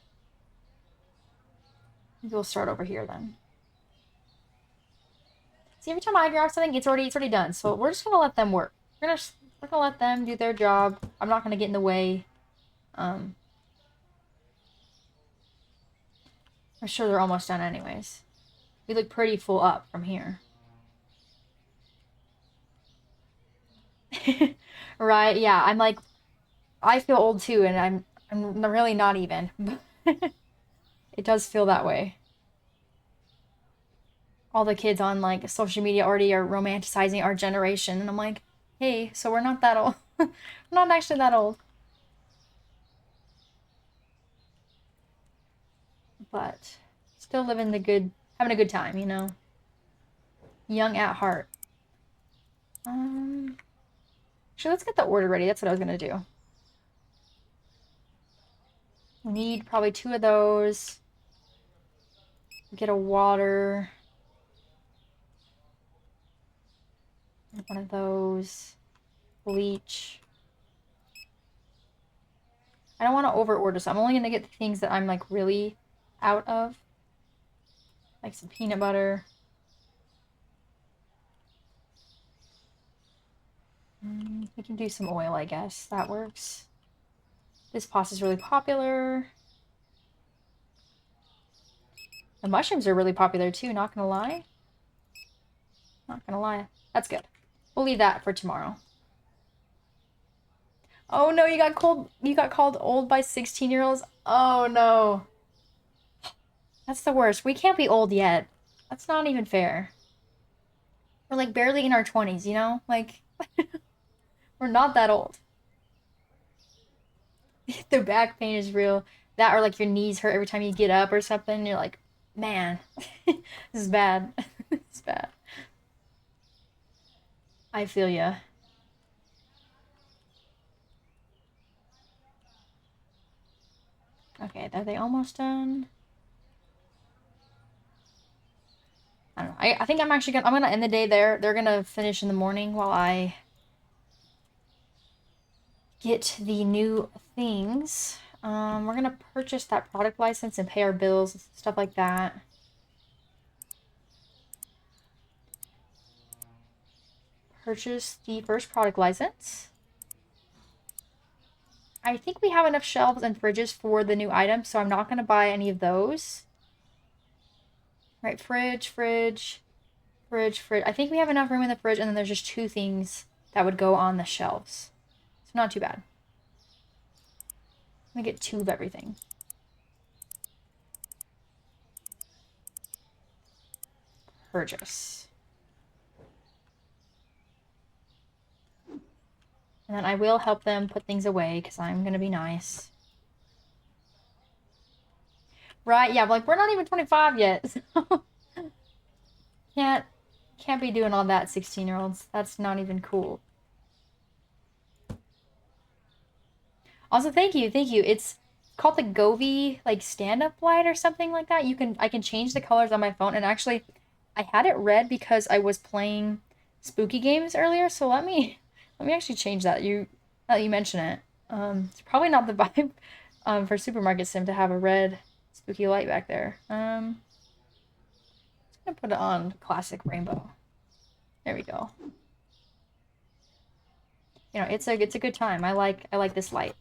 maybe we'll start over here then. See, every time I grab something, it's already done. So we're just gonna let them work. We're gonna let them do their job. I'm not gonna get in the way. I'm sure they're almost done anyways. We look pretty full up from here. Right, yeah, I'm like, I feel old too, and I'm really not even. It does feel that way. All the kids on like social media already are romanticizing our generation, and I'm like, hey, so we're not that old. We're not actually that old. But still living the good, having a good time, you know? Young at heart. Actually, let's get the order ready. That's what I was gonna do. We need probably 2 of those. Get a water. One of those. Bleach. I don't want to over order, so I'm only gonna get the things that I'm like really out of. Like some peanut butter. We can do some oil, I guess. That works. This pasta is really popular. The mushrooms are really popular too, not gonna lie. Not gonna lie. That's good. We'll leave that for tomorrow. Oh no, you got called old by 16-year-olds? Oh no. That's the worst. We can't be old yet. That's not even fair. We're like barely in our 20s, you know? Like, we're not that old. The back pain is real. That or like your knees hurt every time you get up or something. You're like, man, this is bad. It's bad. I feel ya. Okay, are they almost done? I don't know. I think I'm gonna end the day there. They're gonna finish in the morning while I get the new things. We're gonna purchase that product license and pay our bills, stuff like that. Purchase the first product license. I think we have enough shelves and fridges for the new items, so I'm not gonna buy any of those. Right, fridge. I think we have enough room in the fridge, and then there's just 2 things that would go on the shelves. So not too bad. Let me get 2 of everything. Purchase. And then I will help them put things away, because I'm gonna be nice. Right, yeah, like, we're not even 25 yet, so... Can't be doing all that, 16-year-olds. That's not even cool. Also, thank you. It's called the Govee, like, stand-up light or something like that. I can change the colors on my phone, and actually, I had it red because I was playing spooky games earlier, so let me actually change that. Now that you mention it. It's probably not the vibe for Supermarket Sim to have a red spooky light back there. Just gonna put it on classic rainbow. There we go. You know, it's a good time. I like this light.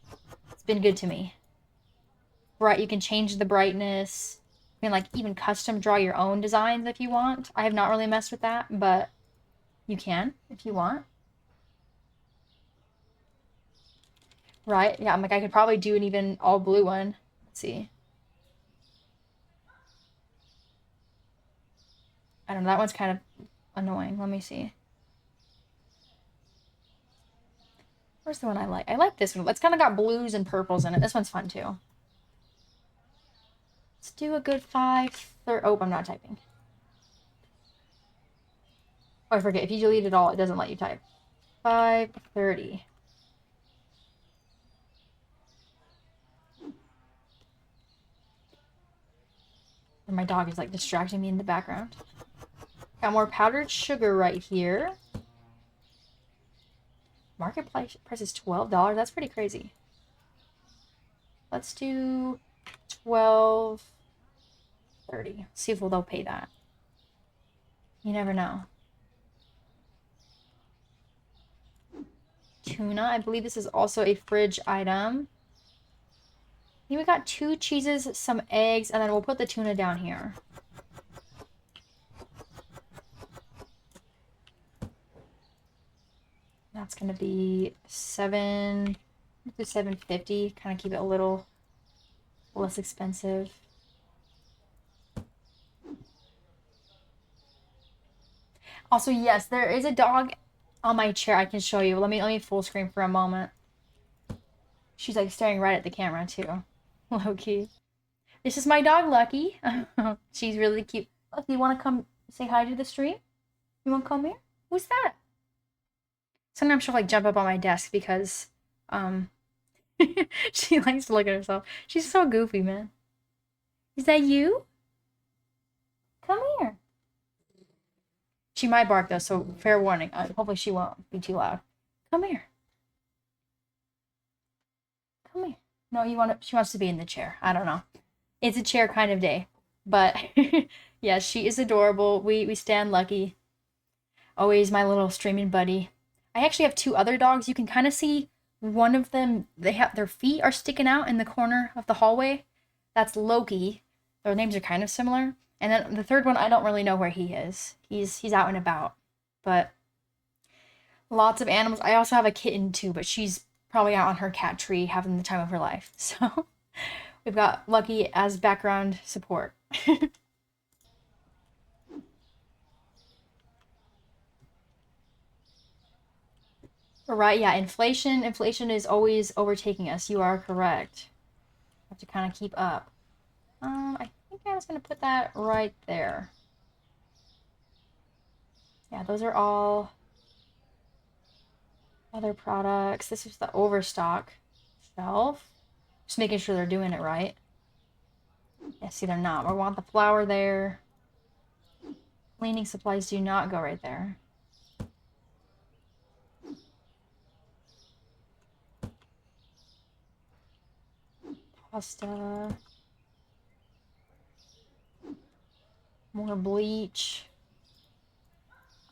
It's been good to me. Right, you can change the brightness. You can like even custom draw your own designs if you want. I have not really messed with that, but you can if you want. Right? Yeah, I'm like I could probably do an even all blue one. Let's see. I don't know, that one's kind of annoying. Let me see. Where's the one I like? I like this one. It's kind of got blues and purples in it. This one's fun too. Let's do a good 5:30. Oh, I'm not typing. Oh, I forget. If you delete it all, it doesn't let you type. 5:30. And my dog is like distracting me in the background. Got more powdered sugar right here. Marketplace price is $12. That's pretty crazy. Let's do 12.30. See if they'll pay that. You never know. Tuna. I believe this is also a fridge item. I think we got 2 cheeses, some eggs, and then we'll put the tuna down here. That's gonna be $7.50. Kind of keep it a little less expensive. Also, yes, there is a dog on my chair. I can show you. Let me full screen for a moment. She's like staring right at the camera too. Low key. This is my dog, Lucky. She's really cute. Lucky, you want to come say hi to the stream? You want to come here? Who's that? Sometimes she'll like jump up on my desk because she likes to look at herself. She's so goofy, man. Is that you? Come here. She might bark though, so fair warning. Hopefully she won't be too loud. Come here. Come here. No, she wants to be in the chair. I don't know. It's a chair kind of day. But yeah, she is adorable. We stand Lucky. Always my little streaming buddy. I actually have 2 other dogs. You can kind of see one of them, they have their feet are sticking out in the corner of the hallway. That's Loki. Their names are kind of similar. And then the third one, I don't really know where he is. He's out and about. But lots of animals. I also have a kitten too, but she's probably out on her cat tree having the time of her life. So we've got Lucky as background support. Right, yeah, inflation is always overtaking us. You are correct. Have to kind of keep up. I think I was gonna put that right there. Yeah, those are all other products. This is the overstock shelf. Just making sure they're doing it right. Yeah, see, they're not. We want the flour there. Cleaning supplies do not go right there. Pasta. More bleach.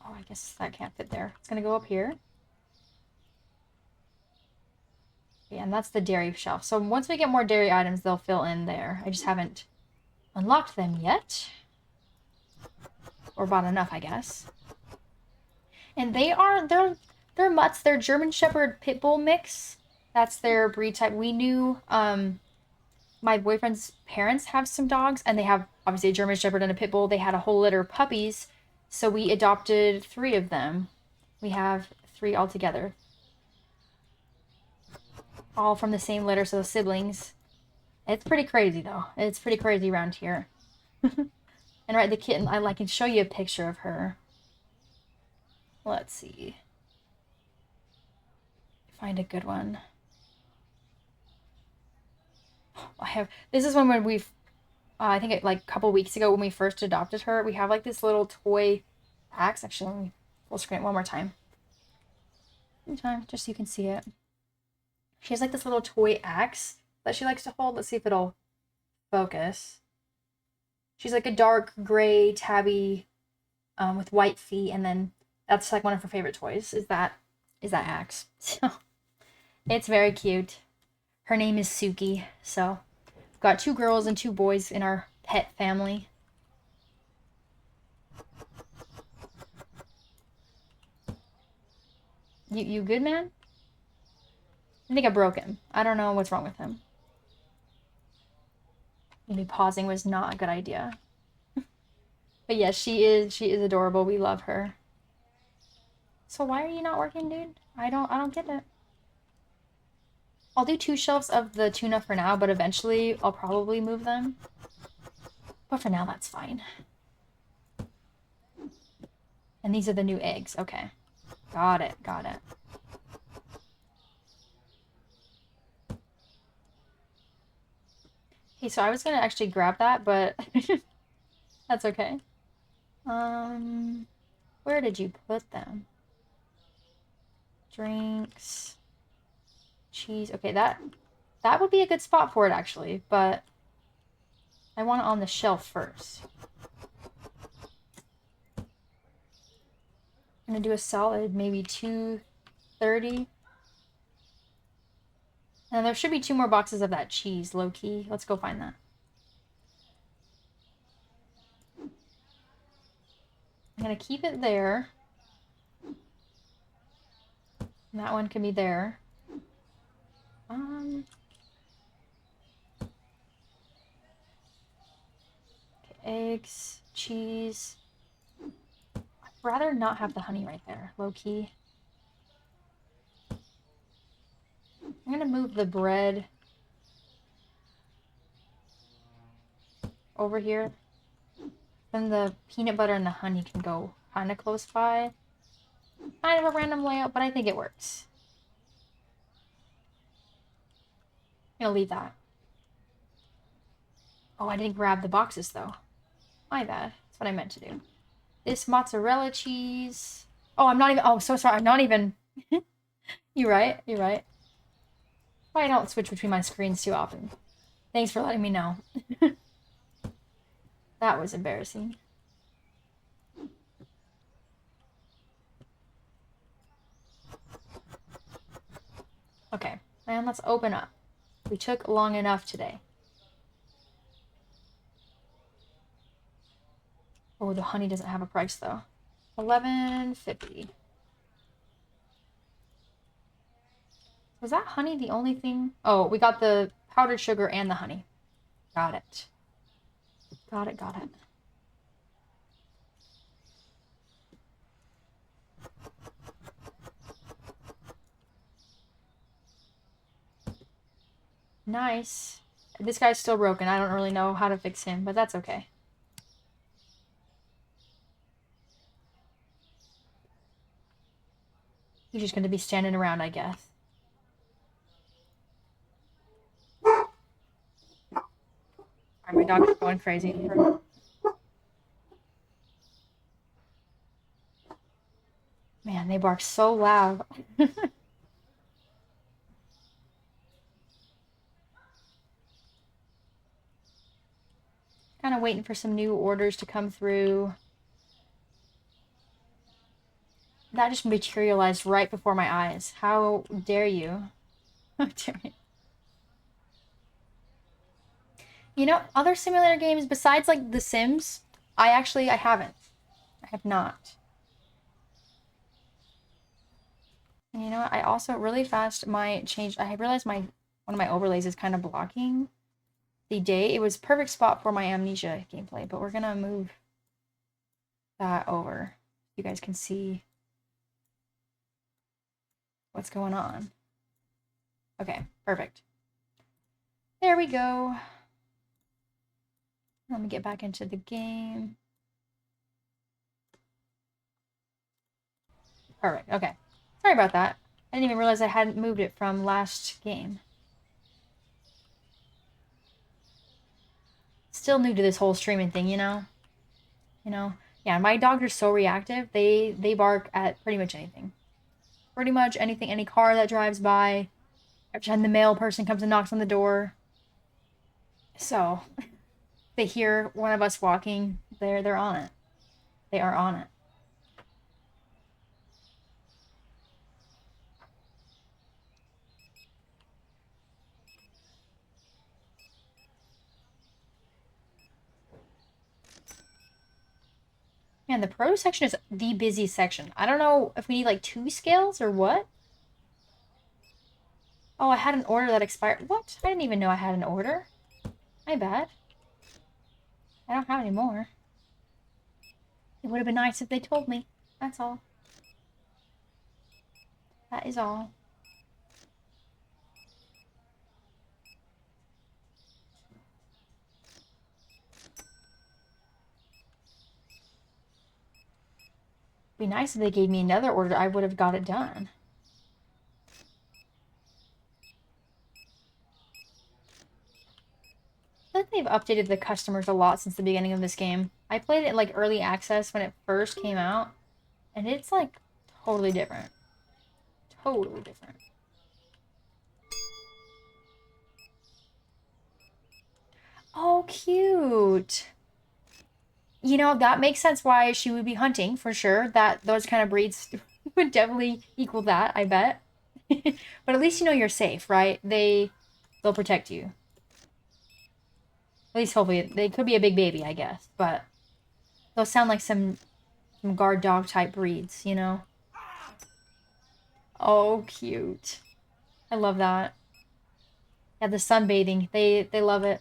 Oh, I guess that can't fit there. It's gonna go up here. Yeah, and that's the dairy shelf. So once we get more dairy items, they'll fill in there. I just haven't unlocked them yet. Or bought enough, I guess. And they're mutts. They're German Shepherd Pit Bull mix. That's their breed type. We knew my boyfriend's parents have some dogs, and they have obviously a German Shepherd and a Pit Bull. They had a whole litter of puppies, so we adopted 3 of them. We have 3 altogether. All from the same litter, so siblings. It's pretty crazy, though. It's pretty crazy around here. And right, the kitten, I can show you a picture of her. Let's see. Find a good one. This is when we've, I think like a couple weeks ago when we first adopted her, we have like this little toy axe. Actually, let me full screen it one more time. Just so you can see it. She has like this little toy axe that she likes to hold. Let's see if it'll focus. She's like a dark gray tabby with white feet, and then that's like one of her favorite toys is that axe. So it's very cute. Her name is Suki. So we've got 2 girls and 2 boys in our pet family. You good, man? I think I broke him. I don't know what's wrong with him. Maybe pausing was not a good idea. But yes, she is adorable. We love her. So why are you not working, dude? I don't get it. I'll do 2 shelves of the tuna for now, but eventually I'll probably move them. But for now, that's fine. And these are the new eggs. Okay. Got it. Got it. Okay, so I was gonna actually grab that, but that's okay. Where did you put them? Drinks. Cheese. Okay, that would be a good spot for it actually, but I want it on the shelf first. I'm gonna do a solid maybe 230. And there should be 2 more boxes of that cheese, low key. Let's go find that. I'm gonna keep it there. And that one can be there. Okay, eggs, cheese. I'd rather not have the honey right there, low key. I'm gonna move the bread over here. Then the peanut butter and the honey can go kind of close by. Kind of a random layout, but I think it works. I'm gonna leave that. Oh, I didn't grab the boxes though. My bad. That's what I meant to do. This mozzarella cheese. Oh, I'm not even. Oh, so sorry. I'm not even. You're right. You're right. Why I don't switch between my screens too often. Thanks for letting me know. That was embarrassing. Okay, and let's open up. We took long enough today. Oh, the honey doesn't have a price though. $11.50. Was that honey the only thing? Oh, we got the powdered sugar and the honey. Got it. Got it, got it. Nice. This guy's still broken. I don't really know how to fix him, but that's okay. He's just going to be standing around, I guess. My dog's going crazy. Man, they bark so loud. Kind of waiting for some new orders to come through. That just materialized right before my eyes. How dare you? How dare you? You know, other simulator games besides like The Sims, I haven't. I have not. And you know what? I also really fast I realized one of my overlays is kind of blocking the day. It was perfect spot for my Amnesia gameplay, but we're gonna move that over. You guys can see what's going on. Okay, perfect. There we go. Let me get back into the game. Perfect, okay. Sorry about that. I didn't even realize I hadn't moved it from last game. Still new to this whole streaming thing, you know? Yeah, my dogs are so reactive. They bark at pretty much anything. Pretty much anything, any car that drives by. Every time the mail person comes and knocks on the door. So they hear one of us walking, they're on it. They are on it. Man, the produce section is the busy section. I don't know if we need like 2 scales or what. Oh, I had an order that expired. What? I didn't even know I had an order. My bad. I don't have any more. It would have been nice if they told me. That's all. That is all. Be nice if they gave me another order. I would have got it done. I think they've updated the customers a lot since the beginning of this game. I played it in like early access when it first came out, and it's like totally different. Totally different. Oh, cute. You know, that makes sense why she would be hunting for sure. That those kind of breeds would definitely equal that, I bet. But at least you know you're safe, right? They'll protect you. At least hopefully they could be a big baby, I guess, but they'll sound like some guard dog type breeds, you know? Oh, cute. I love that. Yeah, the sunbathing. They love it.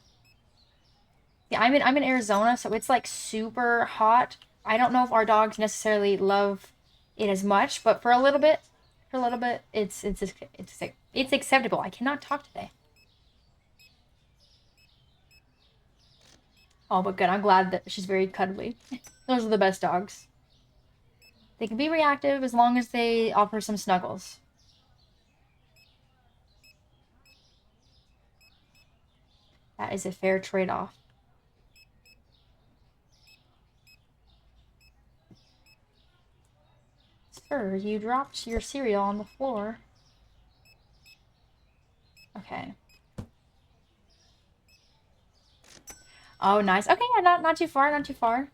Yeah, I'm in Arizona, so it's like super hot. I don't know if our dogs necessarily love it as much, but for a little bit, it's acceptable. I cannot talk today. Oh, but good. I'm glad that she's very cuddly. Those are the best dogs. They can be reactive as long as they offer some snuggles. That is a fair trade-off. Sir, you dropped your cereal on the floor. Okay. Oh, nice. Okay, yeah, not too far, not too far.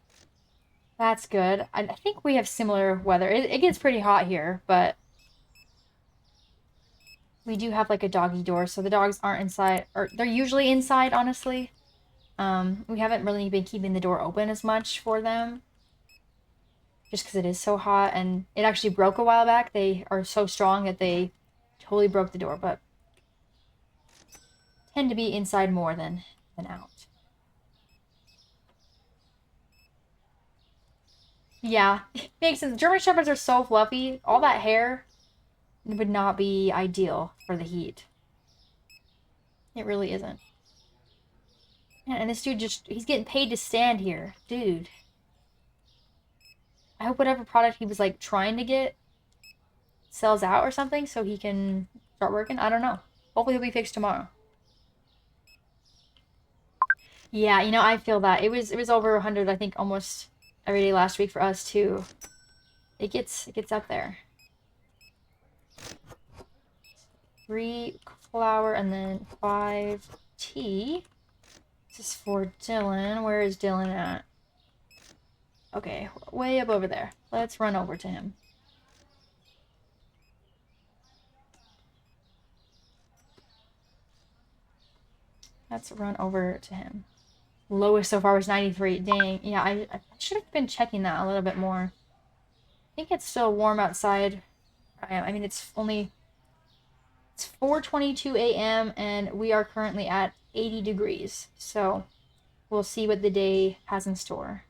That's good. I think we have similar weather. It gets pretty hot here, but we do have like a doggy door, so the dogs aren't inside, or they're usually inside, honestly. We haven't really been keeping the door open as much for them, just because it is so hot, and it actually broke a while back. They are so strong that they totally broke the door, but tend to be inside more than out. Yeah, makes sense. German Shepherds are so fluffy. All that hair would not be ideal for the heat. It really isn't. Yeah, and this dude he's getting paid to stand here. Dude. I hope whatever product he was like trying to get sells out or something so he can start working. I don't know. Hopefully he'll be fixed tomorrow. Yeah, you know, I feel that. It was over 100, I think, almost every day last week for us too. It gets up there. 3 flour and then 5 tea. This is for Dylan. Where is Dylan at? Okay, way up over there. Let's run over to him. Let's run over to him. Lowest so far was 93. Dang. Yeah, I should have been checking that a little bit more. I think it's still warm outside. I mean, it's 4:22 a.m. and we are currently at 80 degrees. So we'll see what the day has in store.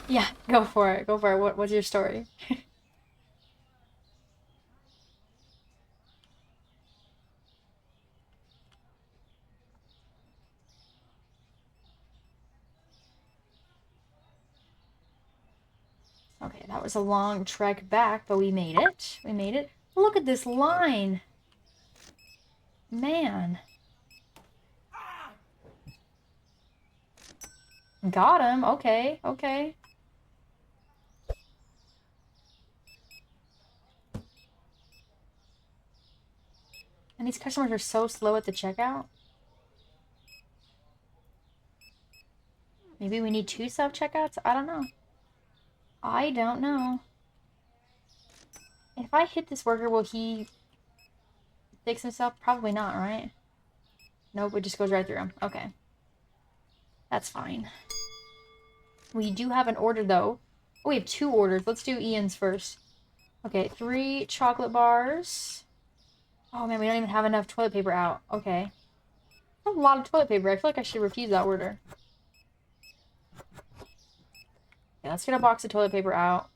Yeah, go for it. Go for it. What's your story? Okay, that was a long trek back, but we made it. We made it. Look at this line. Man. Got him. Okay, okay. And these customers are so slow at the checkout. Maybe we need 2 self-checkouts? I don't know. I don't know. If I hit this worker, will he fix himself? Probably not, right? Nope, it just goes right through him. Okay. That's fine. We do have an order, though. Oh, we have 2 orders. Let's do Ian's first. Okay, 3 chocolate bars. Oh, man, we don't even have enough toilet paper out. Okay. A lot of toilet paper. I feel like I should refuse that order. Okay, let's get a box of toilet paper out.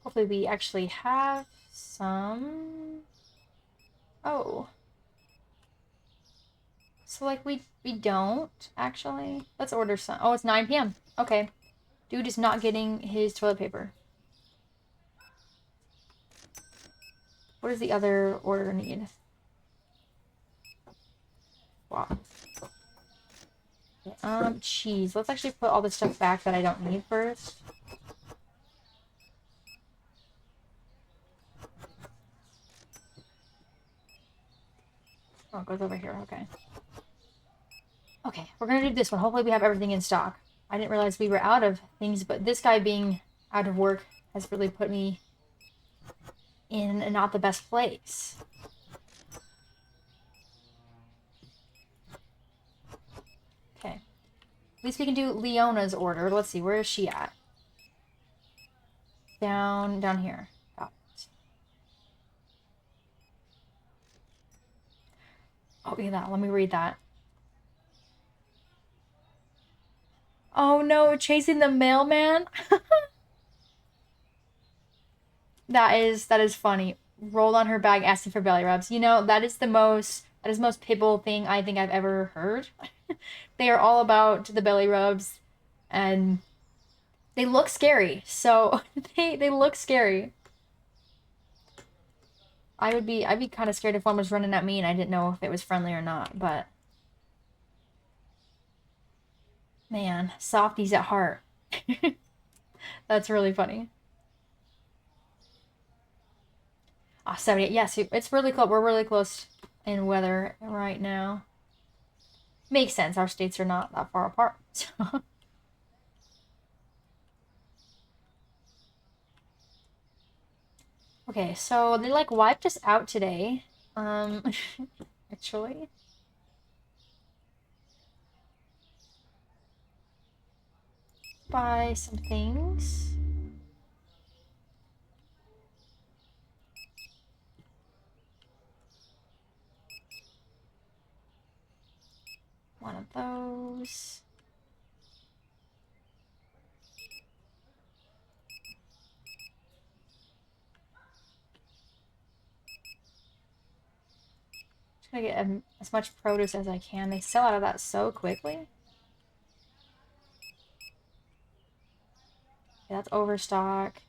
Hopefully we actually have some. Oh. So, like, we don't, actually. Let's order some. Oh, it's 9 p.m. Okay. Dude is not getting his toilet paper. What does the other order need? Wow. Cheese. Let's actually put all the stuff back that I don't need first. Oh, it goes over here. Okay. Okay, we're gonna do this one. Hopefully we have everything in stock. I didn't realize we were out of things, but this guy being out of work has really put me in not the best place. Okay. At least we can do Leona's order. Let's see, where is she at? Down here. Got it. Oh, yeah, that. Let me read that. Oh no, chasing the mailman? That is funny. Rolled on her bag asking for belly rubs. You know, that is the most Pitbull thing I think I've ever heard. They are all about the belly rubs and they look scary. So they look scary. I'd be kind of scared if one was running at me and I didn't know if it was friendly or not, but man, softies at heart. That's really funny. Ah, 78. Yes, it's really close. We're really close in weather right now. Makes sense. Our states are not that far apart. Okay, so they like wiped us out today. Um, actually. Buy some things. One of those. Just gonna get as much produce as I can. They sell out of that so quickly. Okay, that's overstock.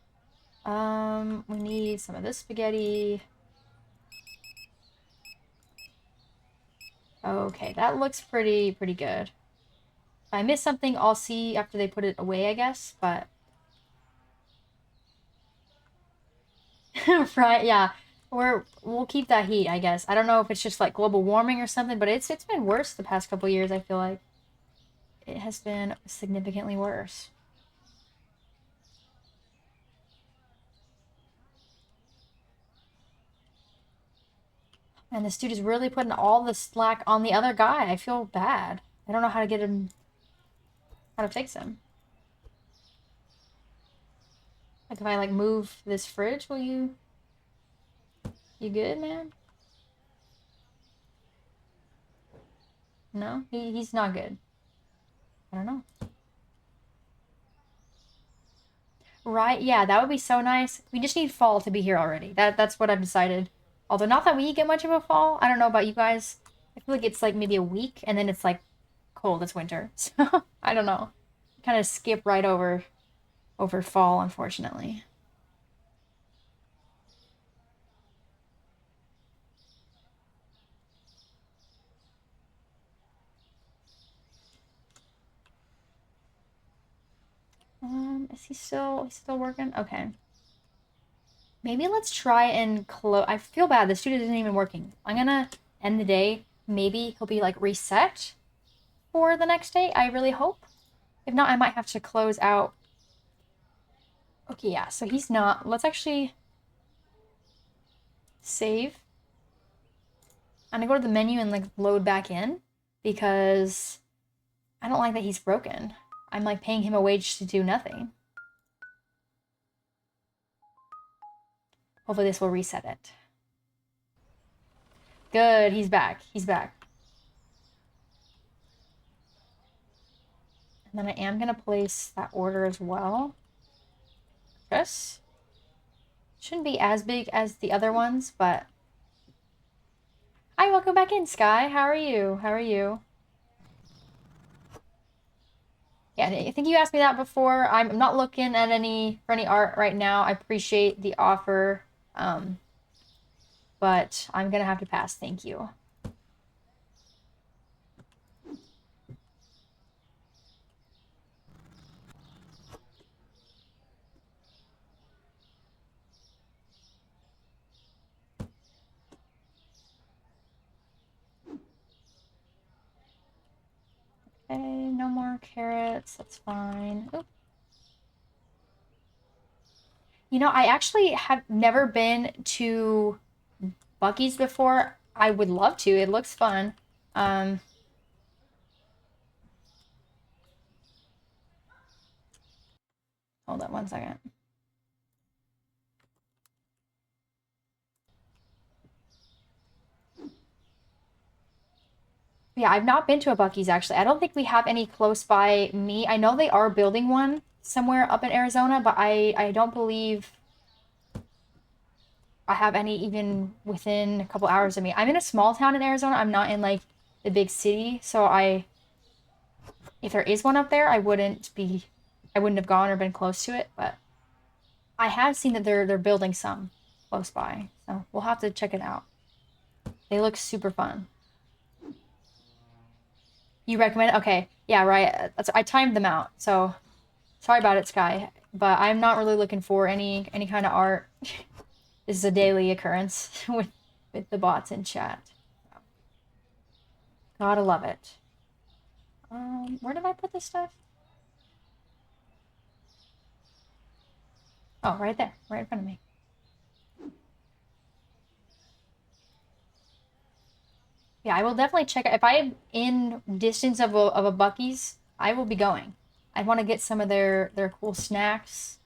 We need some of this spaghetti. Okay, that looks pretty good. If I miss something, I'll see after they put it away, I guess, but right, yeah. We'll keep that heat, I guess. I don't know if it's just like global warming or something, but it's been worse the past couple years, I feel like. It has been significantly worse. And this dude is really putting all the slack on the other guy. I feel bad. I don't know how to get him, how to fix him. Like if I like move this fridge, will you good, man? No, he's not good. I don't know. Right? Yeah, that would be so nice. We just need fall to be here already. That's what I've decided. Although not that we get much of a fall. I don't know about you guys. I feel like it's like maybe a week and then it's like cold. It's winter. So I don't know. Kind of skip right over fall, unfortunately. Is he still working? Okay. Maybe let's try and close. I feel bad. The student isn't even working. I'm gonna end the day. Maybe he'll be like reset for the next day. I really hope. If not, I might have to close out. Okay, yeah. So he's not. Let's actually save. I'm gonna go to the menu and like load back in because I don't like that he's broken. I'm like paying him a wage to do nothing. Hopefully this will reset it. Good, he's back. He's back. And then I am gonna place that order as well. Yes. Shouldn't be as big as the other ones, but... Hi, welcome back in, Sky. How are you? How are you? Yeah, I think you asked me that before. I'm not looking at for any art right now. I appreciate the offer, but I'm gonna have to pass. Thank you. Okay, no more carrots. That's fine. Oop. You know, I actually have never been to Buc-ee's before. I would love to. It looks fun. Um, Hold on one second. Yeah, I've not been to a Buc-ee's actually. I don't think we have any close by me. I know they are building one somewhere up in Arizona, but I don't believe I have any even within a couple hours of me. I'm in a small town in Arizona. I'm not in like the big city, so if there is one up there, I wouldn't have gone or been close to it, but I have seen that they're building some close by. So we'll have to check it out. They look super fun. You recommend it? Okay. Yeah, right. I timed them out. So sorry about it, Sky. But I'm not really looking for any kind of art. This is a daily occurrence with the bots in chat. Gotta love it. Where did I put this stuff? Oh, right there, right in front of me. Yeah, I will definitely check it. If I'm in distance of a Buc-ee's, I will be going. I want to get some of their cool snacks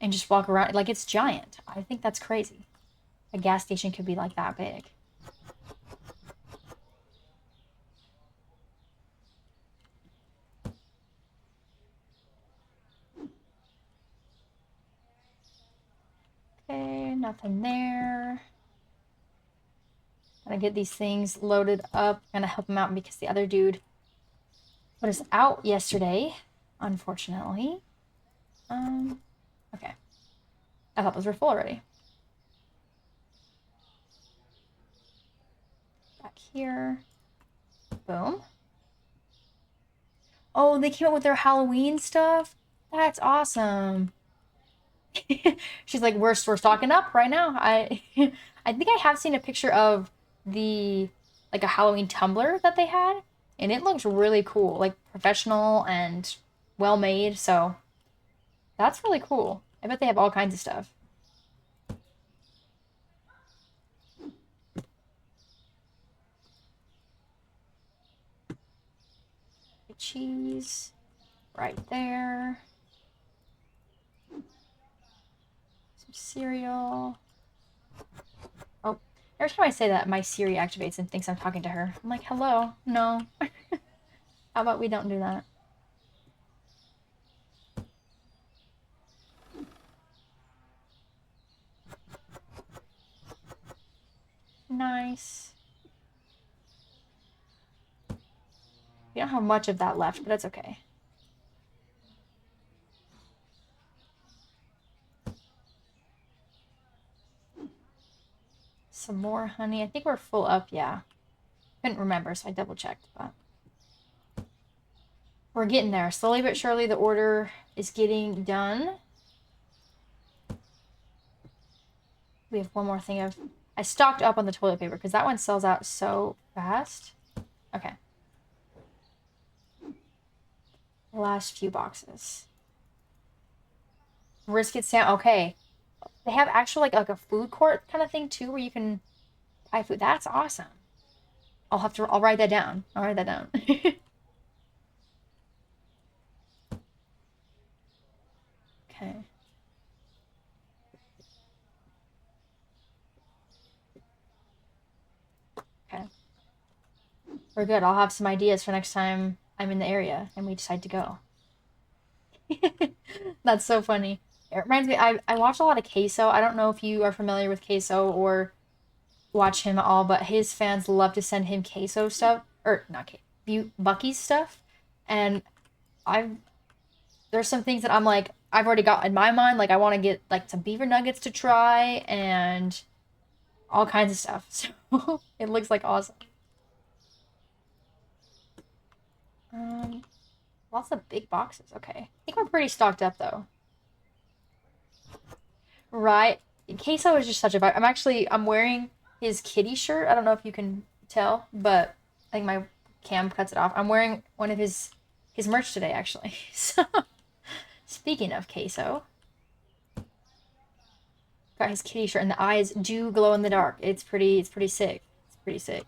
and just walk around. Like, it's giant. I think that's crazy. A gas station could be like that big. Okay, nothing there. Gonna get these things loaded up. Gonna help him out because the other dude was out yesterday, unfortunately. Okay. I thought those were full already. Back here. Boom. Oh, they came out with their Halloween stuff? That's awesome. She's like, we're stocking up right now. I think I have seen a picture of the like a Halloween tumbler that they had, and it looks really cool, like professional and well made. So that's really cool. I bet they have all kinds of stuff. Cheese right there. Some cereal. Oh, every time I say that, my Siri activates and thinks I'm talking to her. I'm like, hello? No. How about we don't do that? Nice. We don't have much of that left, but that's okay. Some more honey. I think we're full up, yeah. Couldn't remember, so I double checked, but we're getting there. Slowly but surely the order is getting done. We have one more thing of... I stocked up on the toilet paper because that one sells out so fast. Okay. Last few boxes. Brisket sandwich. Okay. They have actually like a food court kind of thing too where you can buy food. That's awesome. I'll write that down. I'll write that down. Okay. Okay. We're good. I'll have some ideas for next time I'm in the area and we decide to go. That's so funny. It reminds me, I watch a lot of Queso. I don't know if you are familiar with Queso or watch him at all, but his fans love to send him Queso stuff, or not Queso, Bucky's stuff. And I've there's some things that I'm like, I've already got in my mind. Like I want to get like some beaver nuggets to try and all kinds of stuff. So it looks like awesome. Um, Lots of big boxes. Okay. I think we're pretty stocked up though. Right. Queso is just such a vibe. I'm wearing his kitty shirt. I don't know if you can tell, but I think my cam cuts it off. I'm wearing one of his merch today actually. So speaking of Queso, got his kitty shirt and the eyes do glow in the dark. It's pretty sick. It's pretty sick.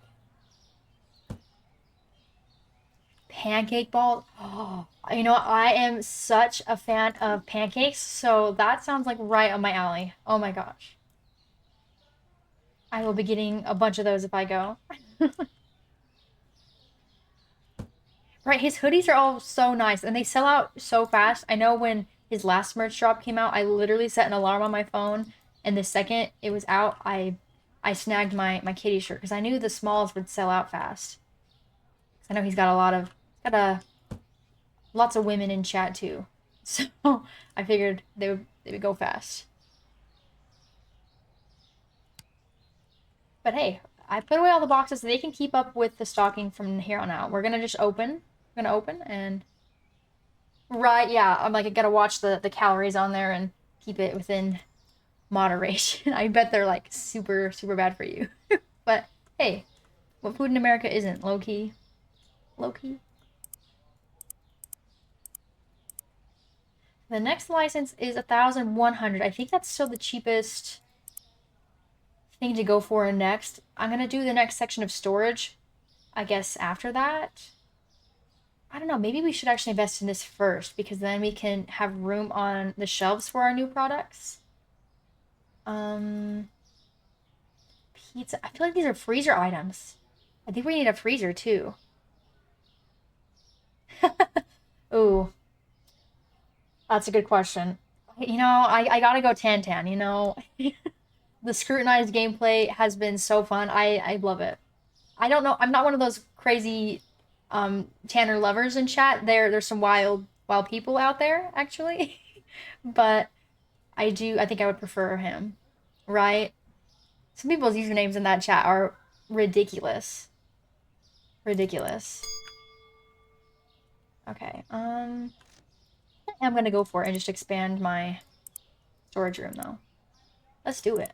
Pancake balls. Oh, you know, I am such a fan of pancakes, so that sounds like right up my alley. Oh my gosh. I will be getting a bunch of those if I go. Right, his hoodies are all so nice and they sell out so fast. I know when his last merch drop came out, I literally set an alarm on my phone and the second it was out, I snagged my kitty shirt because I knew the smalls would sell out fast. I know he's got lots of women in chat too. So I figured they would go fast. But hey, I put away all the boxes so they can keep up with the stocking from here on out. We're gonna just open. We're gonna open and right, yeah. I'm like I gotta watch the calories on there and keep it within moderation. I bet they're like super bad for you. But hey, what food in America isn't low key? Low key. The next license is 1,100. I think that's still the cheapest thing to go for next. I'm gonna do the next section of storage, I guess, after that. I don't know, maybe we should actually invest in this first because then we can have room on the shelves for our new products. Um, Pizza. I feel like these are freezer items. I think we need a freezer too. Ooh, that's a good question. You know, I gotta go Tan, you know. The scrutinized gameplay has been so fun. I love it. I don't know. I'm not one of those crazy Tanner lovers in chat. There's some wild people out there actually. But I think I would prefer him. Right? Some people's usernames in that chat are ridiculous. Ridiculous. Okay. I'm gonna go for it and just expand my storage room though. Let's do it.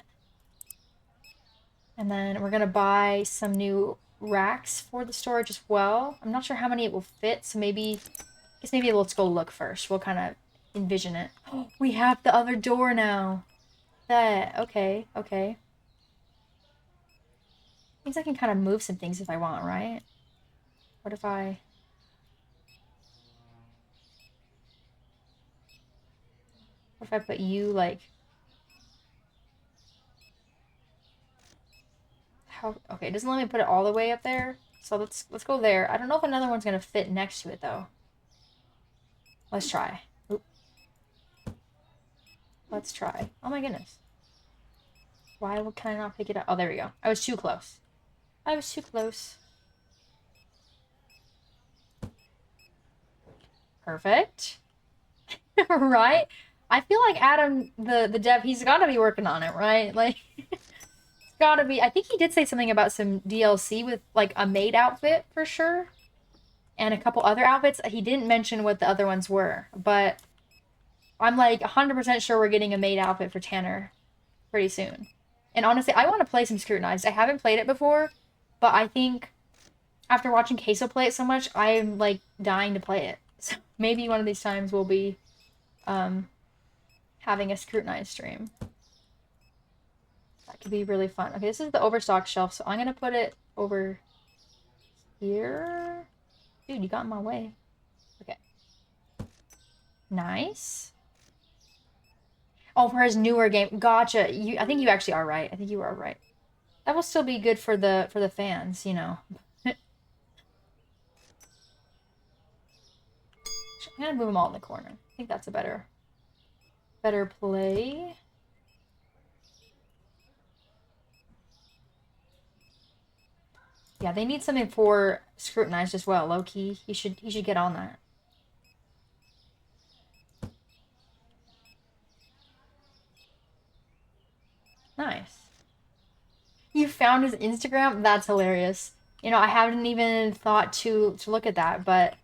And then we're gonna buy some new racks for the storage as well. I'm not sure how many it will fit, so maybe, I guess maybe let's go look first. We'll kind of envision it. Oh, we have the other door now. Okay. Means I can kind of move some things if I want, right? What if I put you like how okay, it doesn't let me put it all the way up there. So let's go there. I don't know if another one's gonna fit next to it though. Let's try. Oop. Let's try. Oh my goodness. Why can I not pick it up? Oh, there we go. I was too close. I was too close. Perfect. Right? I feel like Adam, the dev, he's got to be working on it, right? Like, it's got to be. I think he did say something about some DLC with, like, a maid outfit, for sure. And a couple other outfits. He didn't mention what the other ones were. But I'm, like, 100% sure we're getting a maid outfit for Tanner pretty soon. And honestly, I want to play some Scrutinized. I haven't played it before, but I think after watching Queso play it so much, I'm like dying to play it. So maybe one of these times we'll be having a Scrutinized stream. That could be really fun. Okay, this is the overstock shelf, so I'm gonna put it over here. Dude, you got in my way. Okay. Nice. Oh, for his newer game. Gotcha. I think you actually are right. I think you are right. That will still be good for the fans, you know. I'm gonna move them all in the corner. I think that's a better play. Yeah, they need something for Scrutinized as well, low key. He should get on that. Nice. You found his Instagram? That's hilarious. You know, I haven't even thought to look at that, but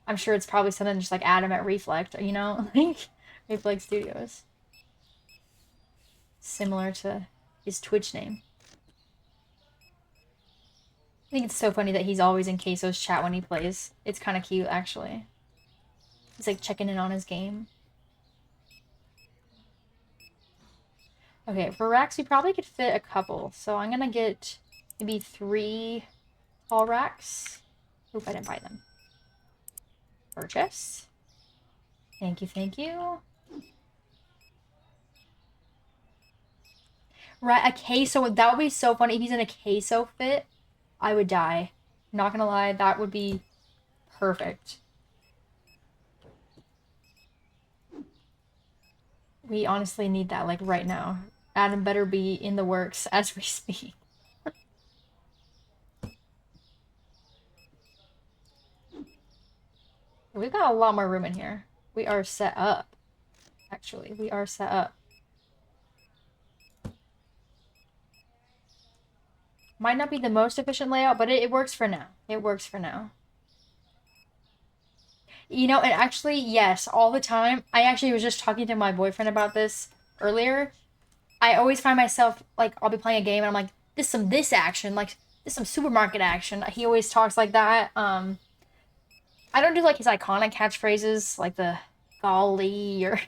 I'm sure it's probably something just like Adam at Reflect, you know? Like Reflect Studios. Similar to his Twitch name. I think it's so funny that he's always in Queso's chat when he plays. It's kind of cute, actually. He's like checking in on his game. Okay, for racks, we probably could fit a couple. So I'm gonna get maybe 3 tall racks. Oop, I didn't buy them. Purchase. Thank you, thank you. Right, a queso. That would be so funny if he's in a queso fit. I would die. Not gonna lie, that would be perfect. We honestly need that, like, right now. Adam better be in the works as we speak. We've got a lot more room in here. We are set up. Actually, we are set up. Might not be the most efficient layout, but it works for now. It works for now. You know, and actually, yes, all the time. I actually was just talking to my boyfriend about this earlier. I always find myself, like, I'll be playing a game and I'm like, this action, like, this some supermarket action. He always talks like that. I don't do, like, his iconic catchphrases, like the golly or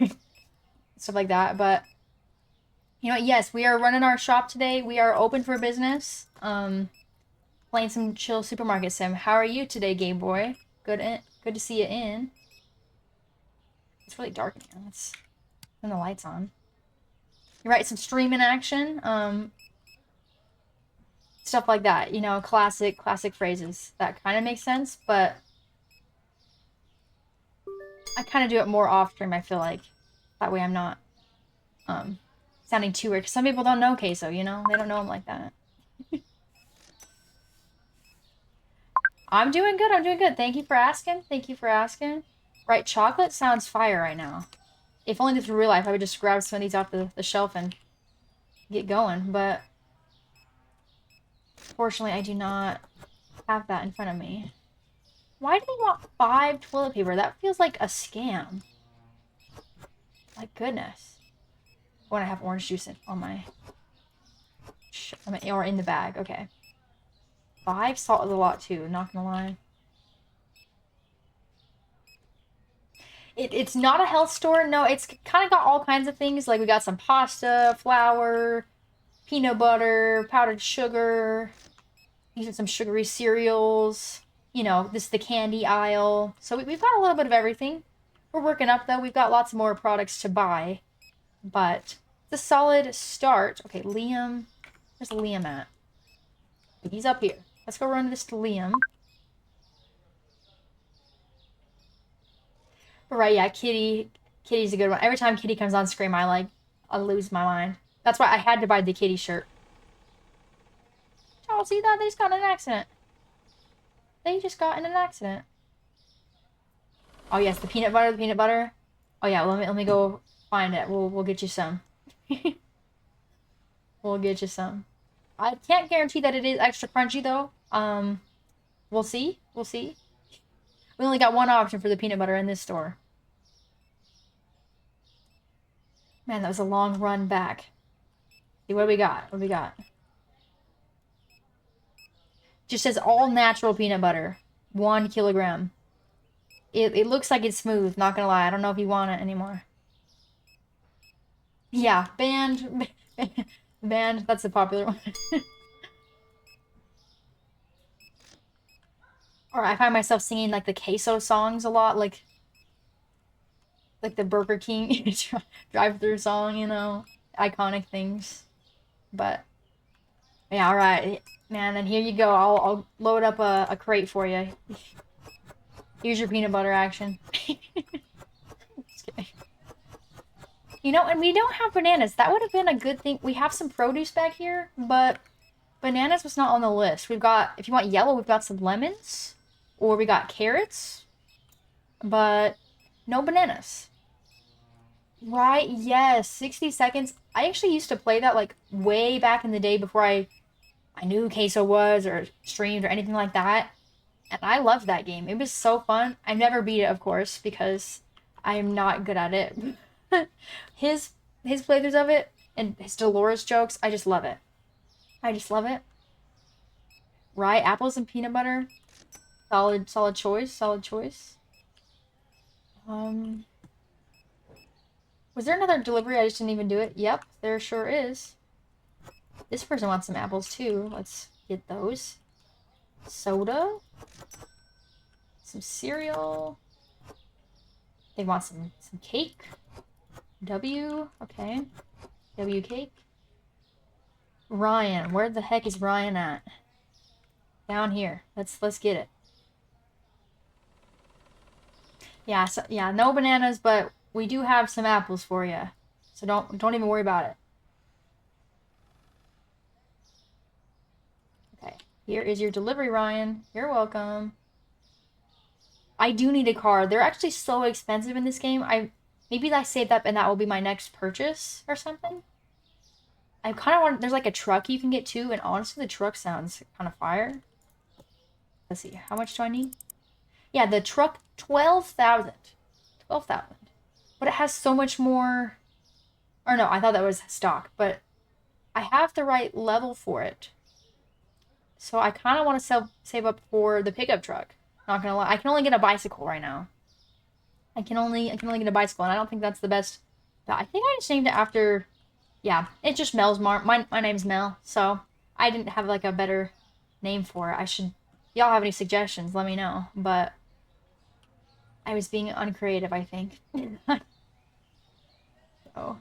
stuff like that, but, you know, yes, we are running our shop today. We are open for business. Playing some chill supermarket sim. How are you today, Game Boy? Good to see you in. It's really dark in here. Let's turn the lights on. You're right, some streaming action. Stuff like that, you know, classic phrases. That kind of makes sense, but I kind of do it more off stream, I feel like. That way I'm not sounding too weird. Because some people don't know queso, you know? They don't know him like that. I'm doing good. I'm doing good. Thank you for asking. Thank you for asking. Right, chocolate sounds fire right now. If only this were real life, I would just grab some of these off the shelf and get going. But fortunately, I do not have that in front of me. Why do they want 5 toilet paper? That feels like a scam. My goodness. When I have orange juice on my... or in the bag. Okay. 5 salt is a lot too, not gonna lie. It's not a health store. No, it's kind of got all kinds of things. Like we got some pasta, flour, peanut butter, powdered sugar. These are some sugary cereals. You know, this is the candy aisle. So we've got a little bit of everything. We're working up though. We've got lots more products to buy. But it's a solid start. Okay, Liam. Where's Liam at? He's up here. Let's go run this to Liam. But right, yeah, Kitty's a good one. Every time Kitty comes on screen, I lose my mind. That's why I had to buy the Kitty shirt. Oh, see that? They just got in an accident. They just got in an accident. Oh yes, the peanut butter. Oh yeah, let me go find it. We'll get you some. We'll get you some. I can't guarantee that it is extra crunchy though. We'll see. We'll see. We only got one option for the peanut butter in this store. Man, that was a long run back. See, what do we got? What do we got? Just says all natural peanut butter. 1 kilogram. It looks like it's smooth, not gonna lie. I don't know if you want it anymore. Yeah, banned. Banned. That's a popular one. Or I find myself singing like the queso songs a lot, like the Burger King drive-through song, you know, iconic things. But yeah, all right, man. And here you go. I'll load up a crate for you. Here's your peanut butter action. Just kidding. You know, and we don't have bananas. That would have been a good thing. We have some produce back here, but bananas was not on the list. We've got, if you want yellow, we've got some lemons, or we got carrots, but no bananas. Right, yes, 60 seconds. I actually used to play that like way back in the day before I knew queso was or streamed or anything like that. And I loved that game. It was so fun. I never beat it, of course, because I am not good at it. his his playthroughs of it and his Dolores jokes, I just love it. I just love it. Rye, apples and peanut butter. Solid choice, solid choice. Um, was there another delivery? I just didn't even do it. Yep, there sure is. This person wants some apples too. Let's get those. Soda. Some cereal. They want some cake. W, okay. W cake. Ryan, where the heck is Ryan at? Down here. Let's get it. Yeah, so yeah, no bananas, but we do have some apples for you. So don't even worry about it. Okay. Here is your delivery, Ryan. You're welcome. I do need a car. They're actually so expensive in this game. Maybe I saved up and that will be my next purchase or something. I kind of want, there's like a truck you can get too, and honestly the truck sounds kind of fire. Let's see, how much do I need? Yeah, the truck, 12,000. 12,000. But it has so much more, or no, I thought that was stock, but I have the right level for it. So I kind of want to save up for the pickup truck. Not gonna lie, I can only get a bicycle right now. I can only get a bicycle, and I don't think that's the best. But I think I just named it after, yeah, it's just Mel's my name's Mel, so I didn't have like a better name for it. I should, y'all have any suggestions, let me know. But I was being uncreative, I think. So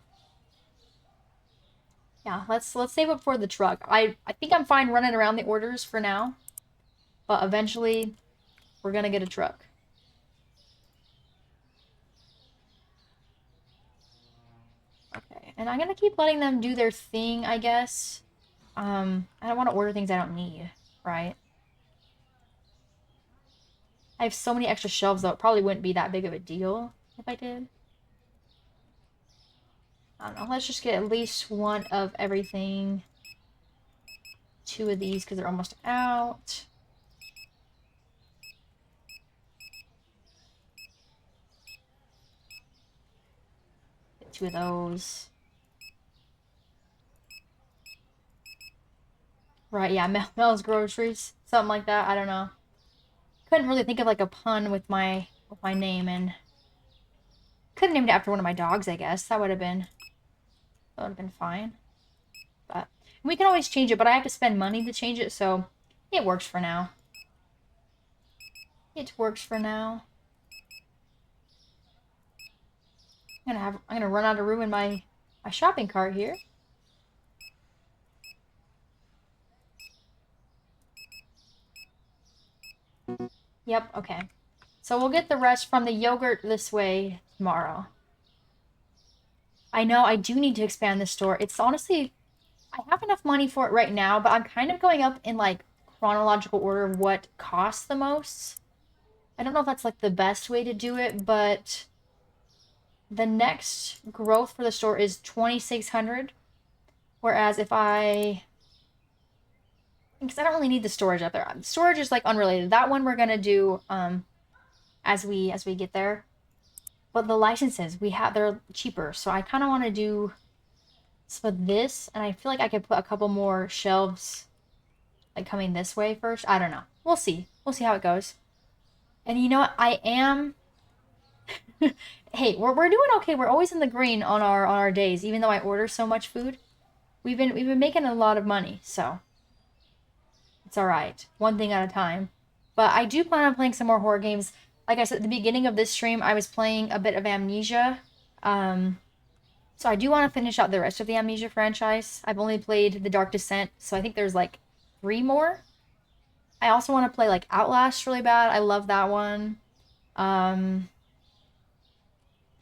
yeah, let's save up for the truck. I think I'm fine running around the orders for now, but eventually we're gonna get a truck. Okay, and I'm gonna keep letting them do their thing, I guess. I don't want to order things I don't need, right? I have so many extra shelves, though, it probably wouldn't be that big of a deal if I did. I don't know, let's just get at least one of everything. 2 of these, because they're almost out. Get 2 of those. Right, yeah, Mel's Groceries. Something like that, I don't know. Couldn't really think of like a pun with my name, and could have named it after one of my dogs, I guess. That would have been fine. But we can always change it, but I have to spend money to change it, so it works for now. It works for now. I'm gonna run out of room in my shopping cart here. Yep, okay. So we'll get the rest from the yogurt this way tomorrow. I know I do need to expand the store. It's honestly, I have enough money for it right now, but I'm kind of going up in like chronological order of what costs the most. I don't know if that's like the best way to do it, but the next growth for the store is 2,600. Whereas if because I don't really need the storage up there. Storage is like unrelated. That one we're gonna do as we get there. But the licenses they're cheaper, so I kind of want to do split this, and I feel like I could put a couple more shelves like coming this way first. I don't know. We'll see. We'll see how it goes. And you know what? I am hey, we're doing okay. We're always in the green on our days, even though I order so much food. We've been making a lot of money, so it's all right. One thing at a time. But I do plan on playing some more horror games. Like I said at the beginning of this stream, I was playing a bit of Amnesia. So I do want to finish out the rest of the Amnesia franchise. I've only played The Dark Descent, so I think there's like 3 more. I also want to play like Outlast really bad. I love that one. Trying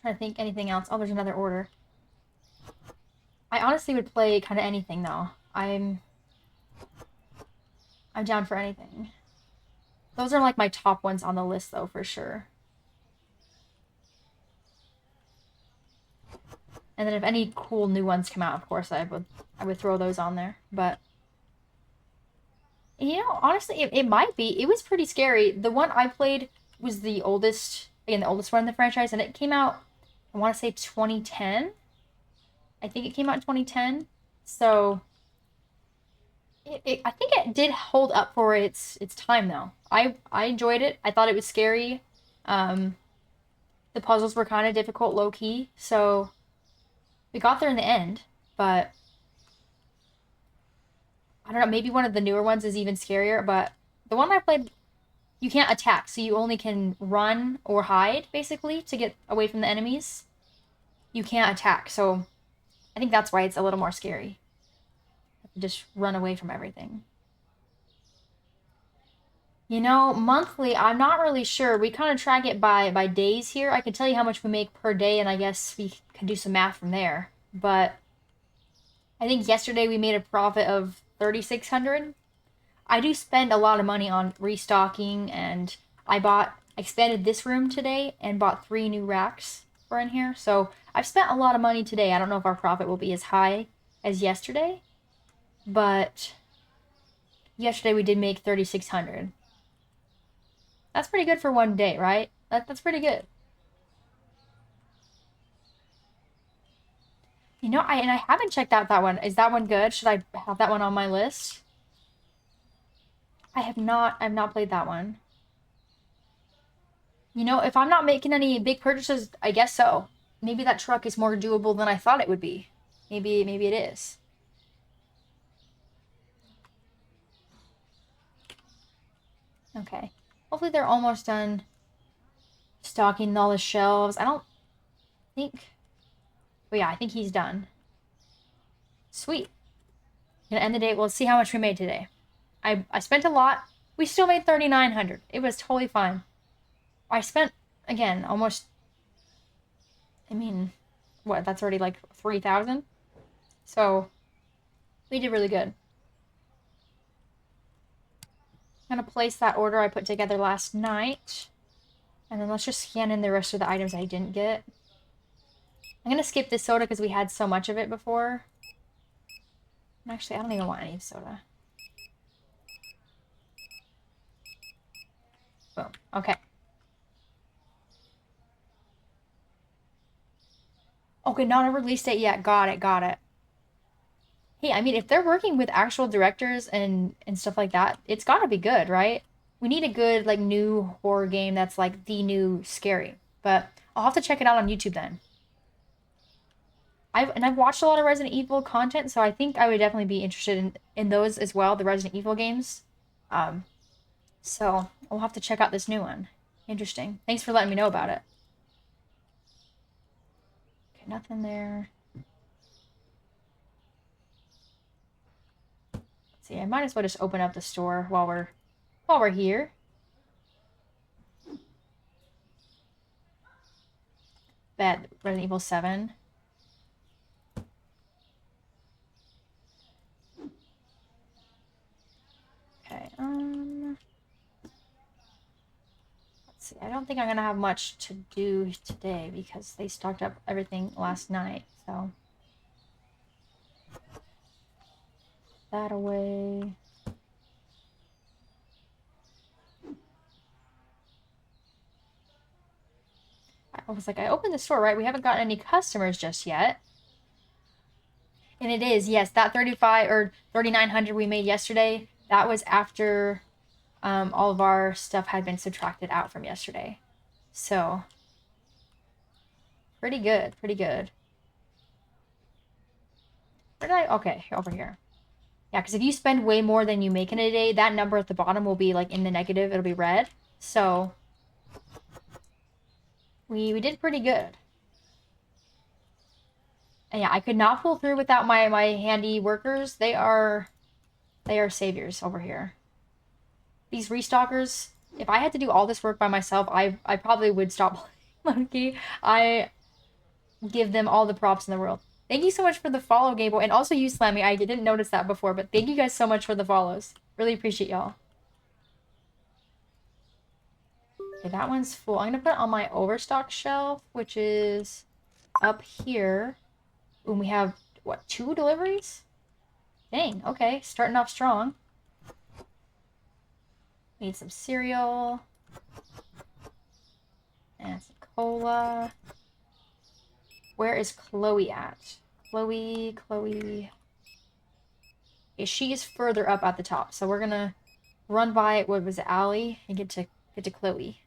to think anything else. Oh, there's another order. I honestly would play kind of anything though. I'm down for anything. Those are like my top ones on the list though, for sure. And then if any cool new ones come out, of course I would throw those on there. But you know, honestly, it might be. It was pretty scary. The one I played was the oldest, again, the oldest one in the franchise, and it came out, I want to say 2010. I think it came out in 2010. So I think it did hold up for its time though. I enjoyed it. I thought it was scary. The puzzles were kind of difficult, low key. So we got there in the end, but I don't know, maybe one of the newer ones is even scarier, but the one I played, you can't attack, so you only can run or hide, basically, to get away from the enemies. You can't attack, so I think that's why it's a little more scary. Just run away from everything. You know, monthly, I'm not really sure. We kind of track it by days here. I can tell you how much we make per day, and I guess we can do some math from there. But I think yesterday we made a profit of 3,600. I do spend a lot of money on restocking, and I expanded this room today and bought 3 new racks for in here. So I've spent a lot of money today. I don't know if our profit will be as high as yesterday, but yesterday we did make 3,600. That's pretty good for one day, right? That's pretty good. You know, I haven't checked out that one. Is that one good? Should I have that one on my list? I've not played that one. You know, if I'm not making any big purchases, I guess so. Maybe that truck is more doable than I thought it would be. Maybe it is. Okay. Hopefully they're almost done stocking all the shelves. I don't think... But yeah, I think he's done. Sweet. Gonna end the day. We'll see how much we made today. I spent a lot. We still made 3,900. It was totally fine. I spent, again, almost... I mean, what? That's already like 3,000? So, we did really good. I'm gonna place that order I put together last night. And then let's just scan in the rest of the items I didn't get. I'm gonna skip this soda because we had so much of it before. And actually, I don't even want any soda. Boom. Okay. Okay, not a release date yet. Got it, got it. Hey, I mean, if they're working with actual directors and stuff like that, it's gotta be good, right? We need a good, like, new horror game that's, like, the new scary. But I'll have to check it out on YouTube then. I've watched a lot of Resident Evil content, so I think I would definitely be interested in those as well, the Resident Evil games. So I'll have to check out this new one. Interesting. Thanks for letting me know about it. Okay, nothing there. Let's see, I might as well just open up the store while we're here. Bet Resident Evil 7. Okay, let's see. I don't think I'm gonna have much to do today because they stocked up everything last night, so. That away. I was like, I opened the store, right? We haven't gotten any customers just yet. And it is, yes, that 35 or 3,900 we made yesterday, that was after all of our stuff had been subtracted out from yesterday. So, pretty good, pretty good. Where did I? Okay, over here. Yeah, because if you spend way more than you make in a day, that number at the bottom will be like in the negative. It'll be red. So, we did pretty good. And yeah, I could not pull through without my handy workers. They are saviors over here. These restockers, if I had to do all this work by myself, I probably would stop playing Monkey. I give them all the props in the world. Thank you so much for the follow, Gable, and also you, Slammy. I didn't notice that before, but thank you guys so much for the follows. Really appreciate y'all. Okay, that one's full. I'm gonna put it on my overstock shelf, which is up here. And we have, what, 2 deliveries? Dang, okay. Starting off strong. Need some cereal. And some cola. Where is Chloe at? Chloe. Okay, she is further up at the top. So we're gonna run by, what was it, Allie? And get to Chloe.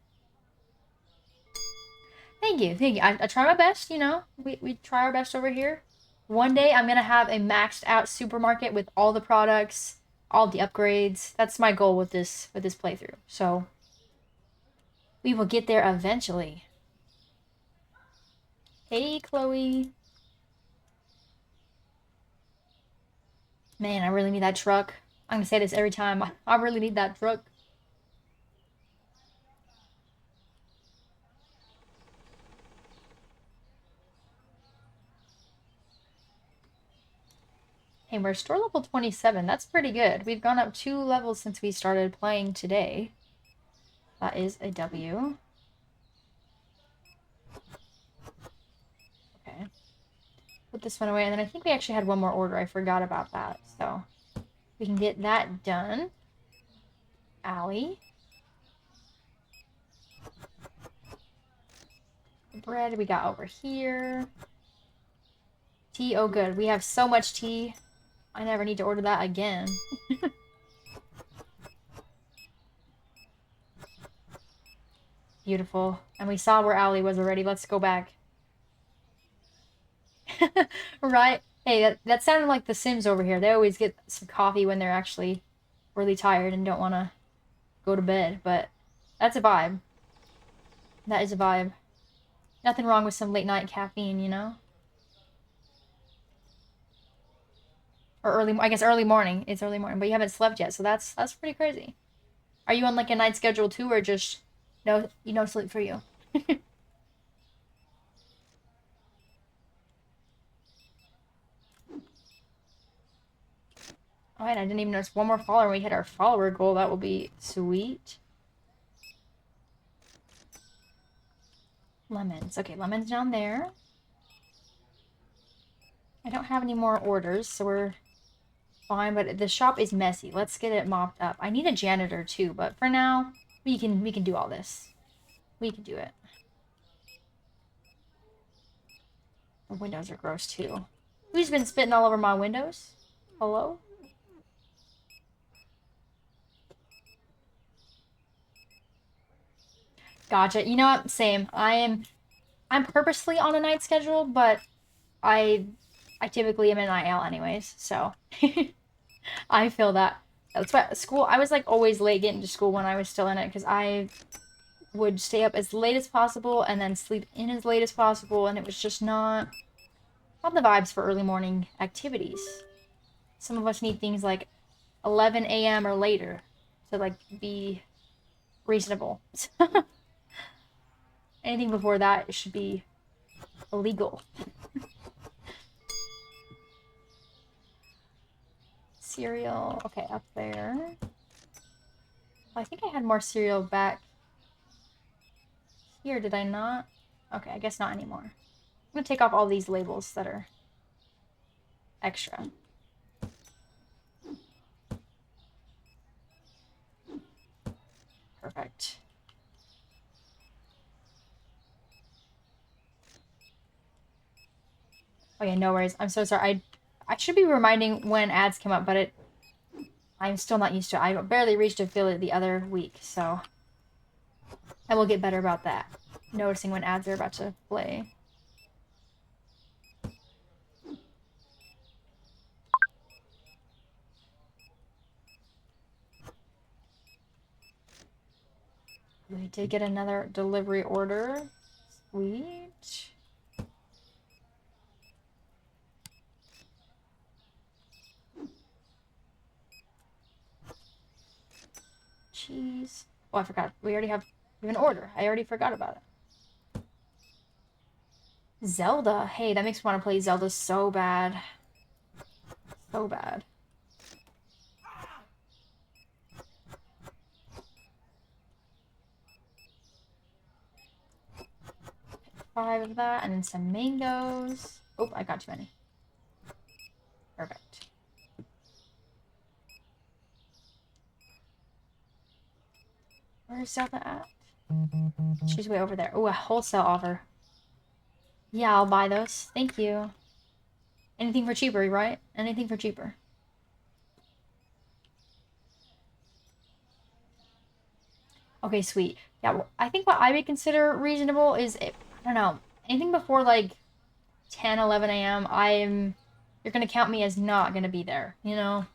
Thank you. I try my best, you know. We try our best over here. One day I'm gonna have a maxed out supermarket with all the products, all the upgrades. That's my goal with this playthrough. So we will get there eventually. Hey, Chloe. Man, I really need that truck. I'm gonna say this every time. I really need that truck. Hey, we're store level 27. That's pretty good. We've gone up 2 levels since we started playing today. That is a W. Okay. Put this one away, and then I think we actually had one more order. I forgot about that. So we can get that done. Allie. The bread we got over here. Tea, oh good. We have so much tea. I never need to order that again. Beautiful. And we saw where Allie was already. Let's go back. Right? Hey, that sounded like The Sims over here. They always get some coffee when they're actually really tired and don't want to go to bed. But that's a vibe. That is a vibe. Nothing wrong with some late night caffeine, you know? Or early, I guess early morning. It's early morning, but you haven't slept yet, so that's pretty crazy. Are you on like a night schedule too, or just no sleep for you? Alright, I didn't even notice one more follower. We hit our follower goal. That will be sweet. Lemons. Okay, lemons down there. I don't have any more orders, so we're fine, but the shop is messy. Let's get it mopped up. I need a janitor too, but for now, we can do all this. We can do it. The windows are gross too. Who's been spitting all over my windows? Hello? Gotcha. You know what? Same. I'm purposely on a night schedule, but I typically am an night owl anyways, so I feel that. That's why school, I was like always late getting to school when I was still in it, because I would stay up as late as possible and then sleep in as late as possible, and it was just not the vibes for early morning activities. Some of us need things like 11 a.m. or later to like be reasonable. Anything before that should be illegal. Cereal. Okay, up there. I think I had more cereal back here, did I not? Okay, I guess not anymore. I'm gonna take off all these labels that are extra. Perfect. Oh yeah, no worries. I'm so sorry. I should be reminding when ads come up, but I'm still not used to it. I barely reached affiliate the other week, so I will get better about that. Noticing when ads are about to play. We did get another delivery order. Sweet. Cheese. Oh, I forgot. We have an order. I already forgot about it. Zelda. Hey, that makes me want to play Zelda so bad. So bad. 5 of that, and then some mangoes. Oh, I got too many. Perfect. Where's Zelda at? She's way over there. Oh, a wholesale offer. Yeah, I'll buy those. Thank you. Anything for cheaper, right? Anything for cheaper. Okay, sweet. Yeah, well, I think what I would consider reasonable is, I don't know, anything before like 10, 11 a.m., you're gonna count me as not gonna be there, you know?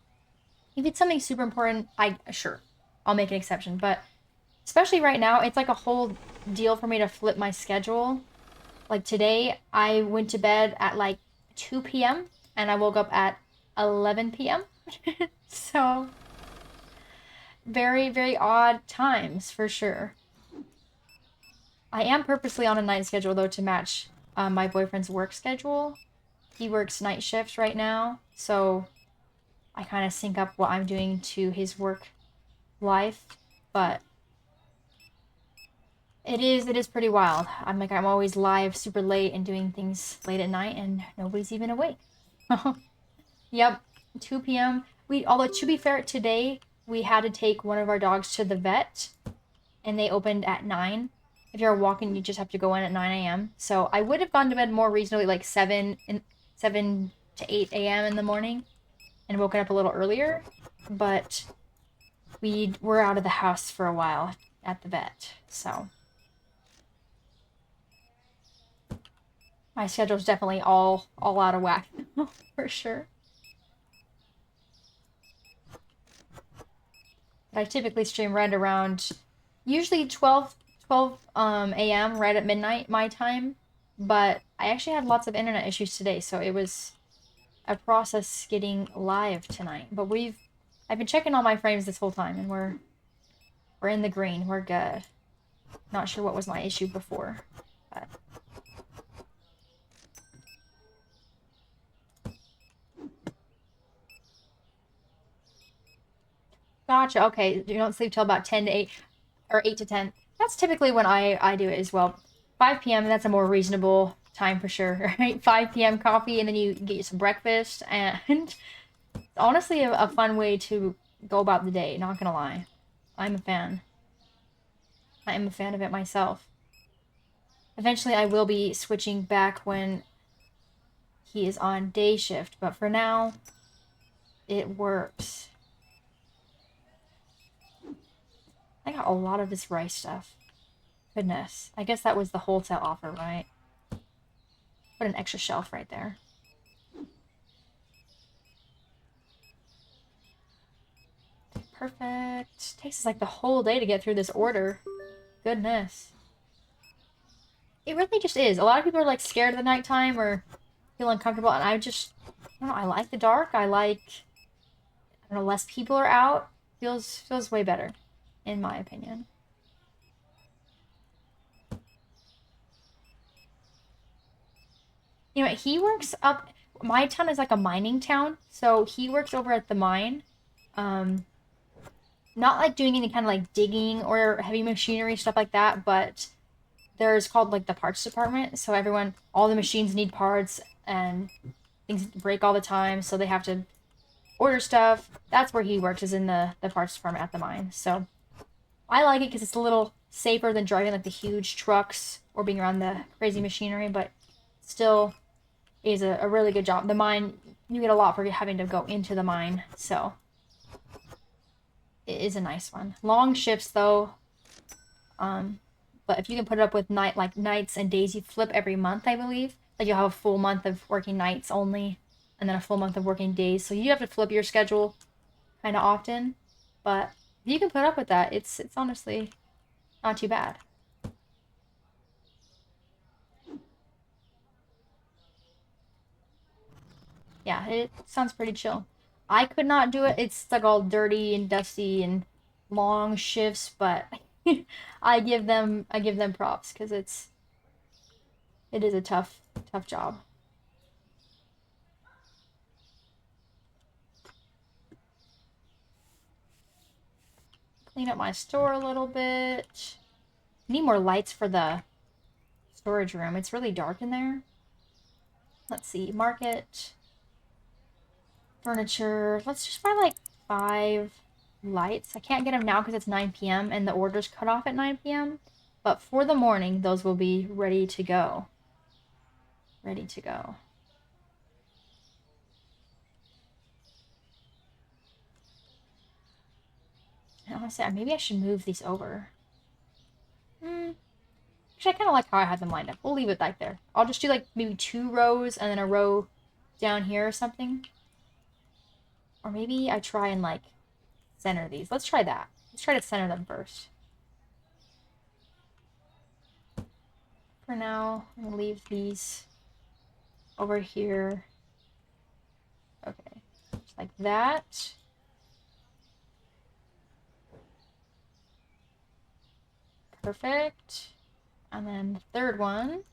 If it's something super important, sure, I'll make an exception, but especially right now, it's like a whole deal for me to flip my schedule. Like today, I went to bed at like 2 p.m. and I woke up at 11 p.m. So, very, very odd times for sure. I am purposely on a night schedule though to match my boyfriend's work schedule. He works night shifts right now, so I kind of sync up what I'm doing to his work life, but it is pretty wild. I'm always live super late and doing things late at night and nobody's even awake. Yep, 2 p.m. Although to be fair, today we had to take one of our dogs to the vet and they opened at 9. If you're walking, you just have to go in at 9 a.m. So I would have gone to bed more reasonably, like 7 to 8 a.m. in the morning and woken up a little earlier, but we were out of the house for a while at the vet, so my schedule's definitely all out of whack for sure. But I typically stream right around usually 12 a.m. right at midnight my time, but I actually had lots of internet issues today, so it was a process getting live tonight. But I've been checking all my frames this whole time and we're in the green. We're good. Not sure what was my issue before, but gotcha. Okay, you don't sleep till about 10 to 8 or 8 to 10. That's typically when I do it as well. 5 p.m. That's a more reasonable time for sure, right? 5 p.m. coffee and then you get you some breakfast and honestly a fun way to go about the day, not gonna lie. I'm a fan. I am a fan of it myself. Eventually I will be switching back when he is on day shift, but for now it works. I got a lot of this rice stuff. Goodness. I guess that was the wholesale offer, right? Put an extra shelf right there. Perfect. Takes us like the whole day to get through this order. Goodness. It really just is. A lot of people are like scared of the nighttime or feel uncomfortable, and I don't know, I like the dark. I don't know, less people are out. Feels way better, in my opinion. You know, he works up. My town is like a mining town, so he works over at the mine. Um, Not like doing any kind of like digging or heavy machinery stuff like that, but there's called like the parts department. So all the machines need parts and things break all the time, so they have to order stuff. That's where he works, is in the parts department at the mine. So I like it because it's a little safer than driving like the huge trucks or being around the crazy machinery, but still is a really good job. The mine, you get a lot for having to go into the mine, so it is a nice one. Long shifts though, but if you can put it up with nights and days, you flip every month, I believe. Like you'll have a full month of working nights only, and then a full month of working days. So you have to flip your schedule kind of often, but if you can put up with that, it's honestly not too bad. Yeah, it sounds pretty chill. I could not do it. It's like all dirty and dusty and long shifts, but I give them props because it is a tough job. Clean up my store a little bit. Need more lights for the storage room. It's really dark in there. Let's see, market, furniture. Let's just buy like 5 lights. I can't get them now because it's 9 p.m. and the order's cut off at 9 p.m. But for the morning, those will be ready to go. Ready to go. And honestly, maybe I should move these over. Actually, I kind of like how I had them lined up. We'll leave it like there. I'll just do like maybe 2 rows and then a row down here or something. Or maybe I try and like center these. Let's try that. Let's try to center them first. For now, I'm gonna leave these over here. Okay, just like that. Perfect. And then the third one.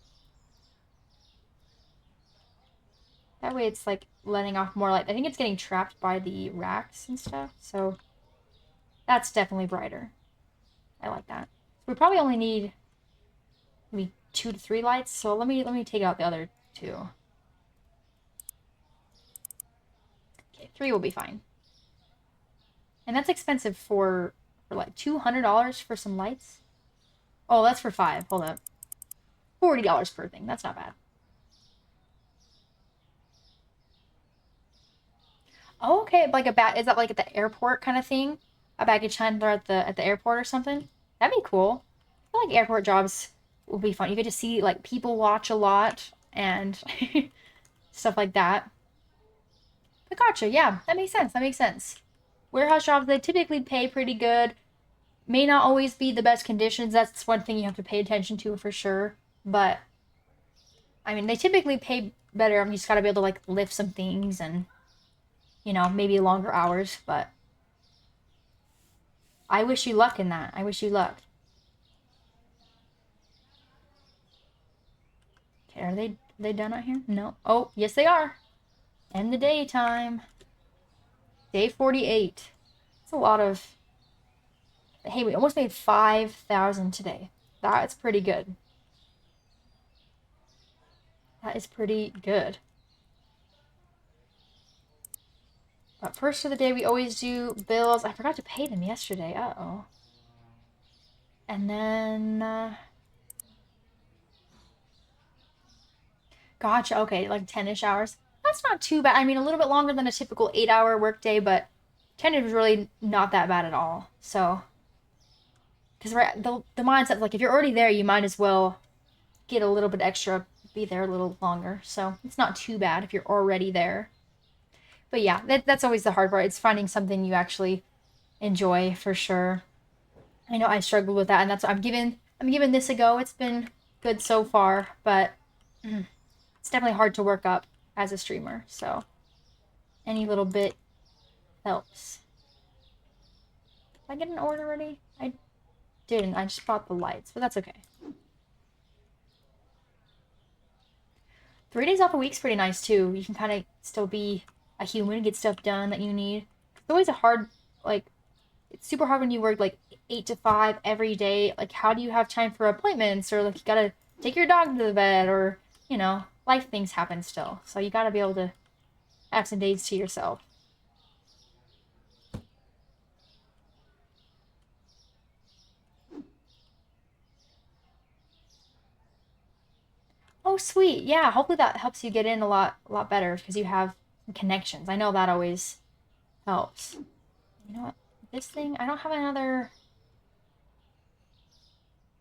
That way it's like letting off more light. I think it's getting trapped by the racks and stuff, so that's definitely brighter. I like that. So we probably only need maybe 2 to 3 lights, so let me take out the other 2. Okay, 3 will be fine. And that's expensive for like $200 for some lights. Oh, that's for 5. Hold up. $40 per thing. That's not bad. Oh, okay, like a bag. Is that like at the airport kind of thing? A baggage handler at the airport or something? That'd be cool. I feel like airport jobs would be fun. You get to see like people watch a lot and stuff like that. But gotcha, yeah, that makes sense. That makes sense. Warehouse jobs, they typically pay pretty good. May not always be the best conditions. That's one thing you have to pay attention to for sure. But I mean, they typically pay better. You just gotta be able to like lift some things and maybe longer hours, but I wish you luck in that. I wish you luck. Okay, are they done out here? No. Oh, yes they are. End the daytime. Day 48. It's a lot of. Hey, we almost made 5,000 today. That's pretty good. That is pretty good. But first of the day, we always do bills. I forgot to pay them yesterday. Uh-oh. And then... Gotcha. Okay, like 10-ish hours. That's not too bad. I mean, a little bit longer than a typical 8-hour workday, but 10 is really not that bad at all. So... Because the mindset, like, if you're already there, you might as well get a little bit extra, be there a little longer. So it's not too bad if you're already there. But yeah, that's always the hard part. It's finding something you actually enjoy for sure. I know I struggled with that, and that's I'm giving this a go. It's been good so far, but it's definitely hard to work up as a streamer. So any little bit helps. Did I get an order already? I didn't. I just bought the lights, but that's okay. 3 days off a week's pretty nice too. You can kind of still be a human, get stuff done that you need. It's always a hard, like, it's super hard when you work like 8 to 5 every day. Like, how do you have time for appointments, or like you gotta take your dog to the vet, or life things happen still. So you gotta be able to have some days to yourself. Oh, sweet. Yeah, hopefully that helps you get in a lot better because you have And connections. I know that always helps. You know what? This thing, I don't have another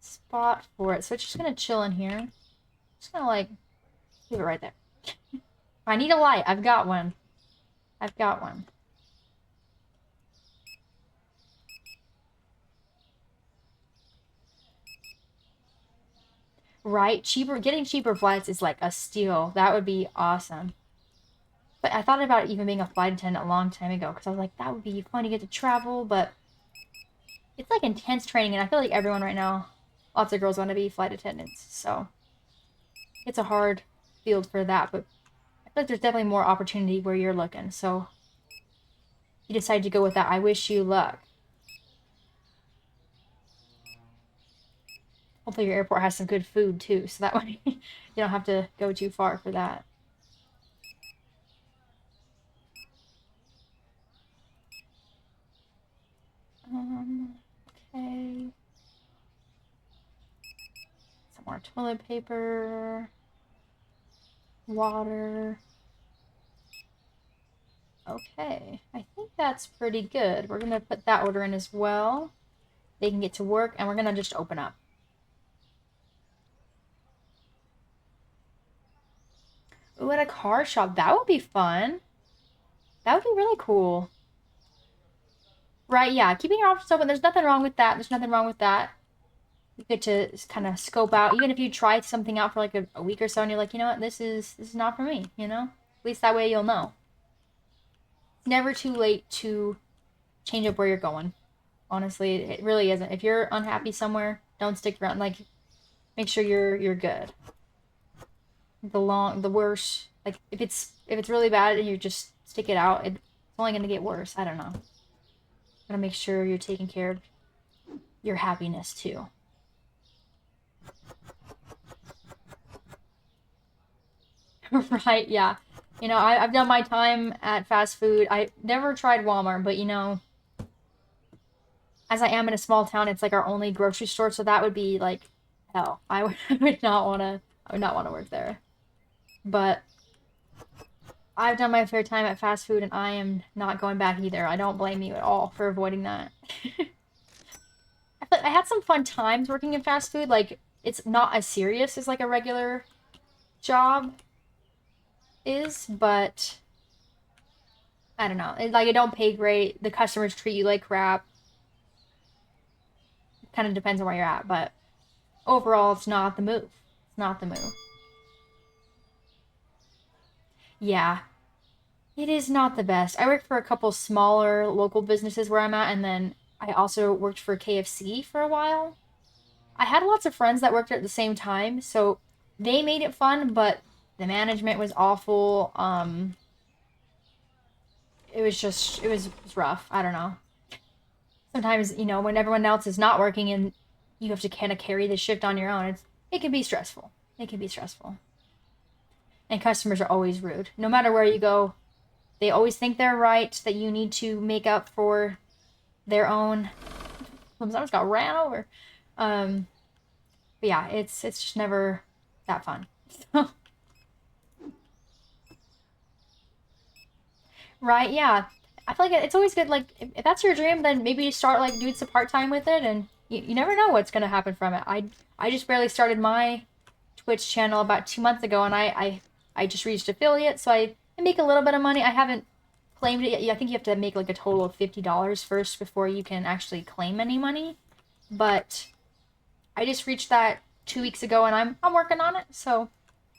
spot for it, so it's just gonna chill in here. Just gonna like leave it right there. I need a light. I've got one. I've got one. Right? Getting cheaper flights is like a steal. That would be awesome. But I thought about even being a flight attendant a long time ago because I was like, that would be fun to get to travel, but it's like intense training, and I feel like everyone right now, lots of girls want to be flight attendants, so it's a hard field for that, but I feel like there's definitely more opportunity where you're looking, so if you decide to go with that, I wish you luck. Hopefully your airport has some good food too, so that way you don't have to go too far for that. Okay. Some more toilet paper. Water. Okay, I think that's pretty good. We're gonna put that order in as well. They can get to work, and we're gonna just open up. Ooh, at a car shop. That would be fun. That would be really cool. Right, yeah. Keeping your options open. There's nothing wrong with that. There's nothing wrong with that. You get to kind of scope out, even if you try something out for like a week or so, and you're like, you know what, this is not for me. You know, at least that way you'll know. It's never too late to change up where you're going. Honestly, it really isn't. If you're unhappy somewhere, don't stick around. Like, make sure you're good. The worse, like if it's really bad and you just stick it out, it's only gonna get worse. I don't know. Gotta make sure you're taking care of your happiness too. Right, yeah. You know, I've done my time at fast food. I never tried Walmart, but you know, as I am in a small town, it's like our only grocery store, so that would be like hell. I would not want to work there. But I've done my fair time at fast food, and I am not going back either. I don't blame you at all for avoiding that. I had some fun times working in fast food. Like, it's not as serious as like a regular job is, but I don't know. It don't pay great. The customers treat you like crap. Kind of depends on where you're at, but overall, it's not the move. It's not the move. Yeah, it is not the best. I worked for a couple smaller local businesses where I'm at, and then I also worked for KFC for a while. I had lots of friends that worked at the same time, so they made it fun, but the management was awful. It was rough. I don't know. Sometimes, when everyone else is not working and you have to kind of carry the shift on your own, it can be stressful. It can be stressful. And customers are always rude. No matter where you go, they always think they're right, that you need to make up for their own. Someone's got ran over. Um, but yeah, it's just never that fun. Right? Yeah. I feel like it's always good. Like, if that's your dream, then maybe you start like doing some part time with it, and you never know what's gonna happen from it. I just barely started my Twitch channel about 2 months ago, and I just reached affiliate, so I make a little bit of money. I haven't claimed it yet. I think you have to make like a total of $50 first before you can actually claim any money. But I just reached that 2 weeks ago, and I'm working on it, so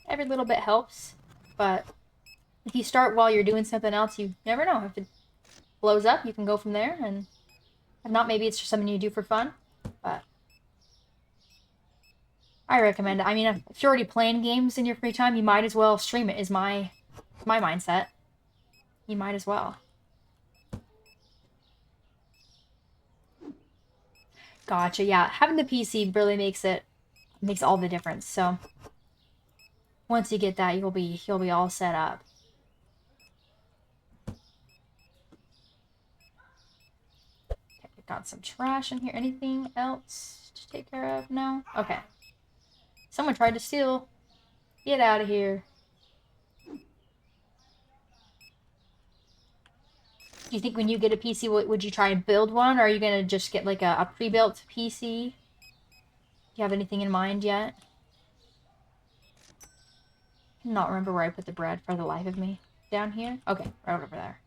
every little bit helps. But if you start while you're doing something else, you never know. If it blows up, you can go from there, and if not, maybe it's just something you do for fun. But I recommend it. I mean, if you're already playing games in your free time, you might as well stream it. Is my mindset. You might as well. Gotcha. Yeah, having the PC really makes all the difference. So once you get that, you'll be all set up. Okay, we've got some trash in here. Anything else to take care of? No? Okay. Someone tried to steal. Get out of here. Do you think when you get a PC, would you try and build one, or are you gonna just get like a pre-built PC? Do you have anything in mind yet? I cannot remember where I put the bread for the life of me. Down here? Okay, right over there.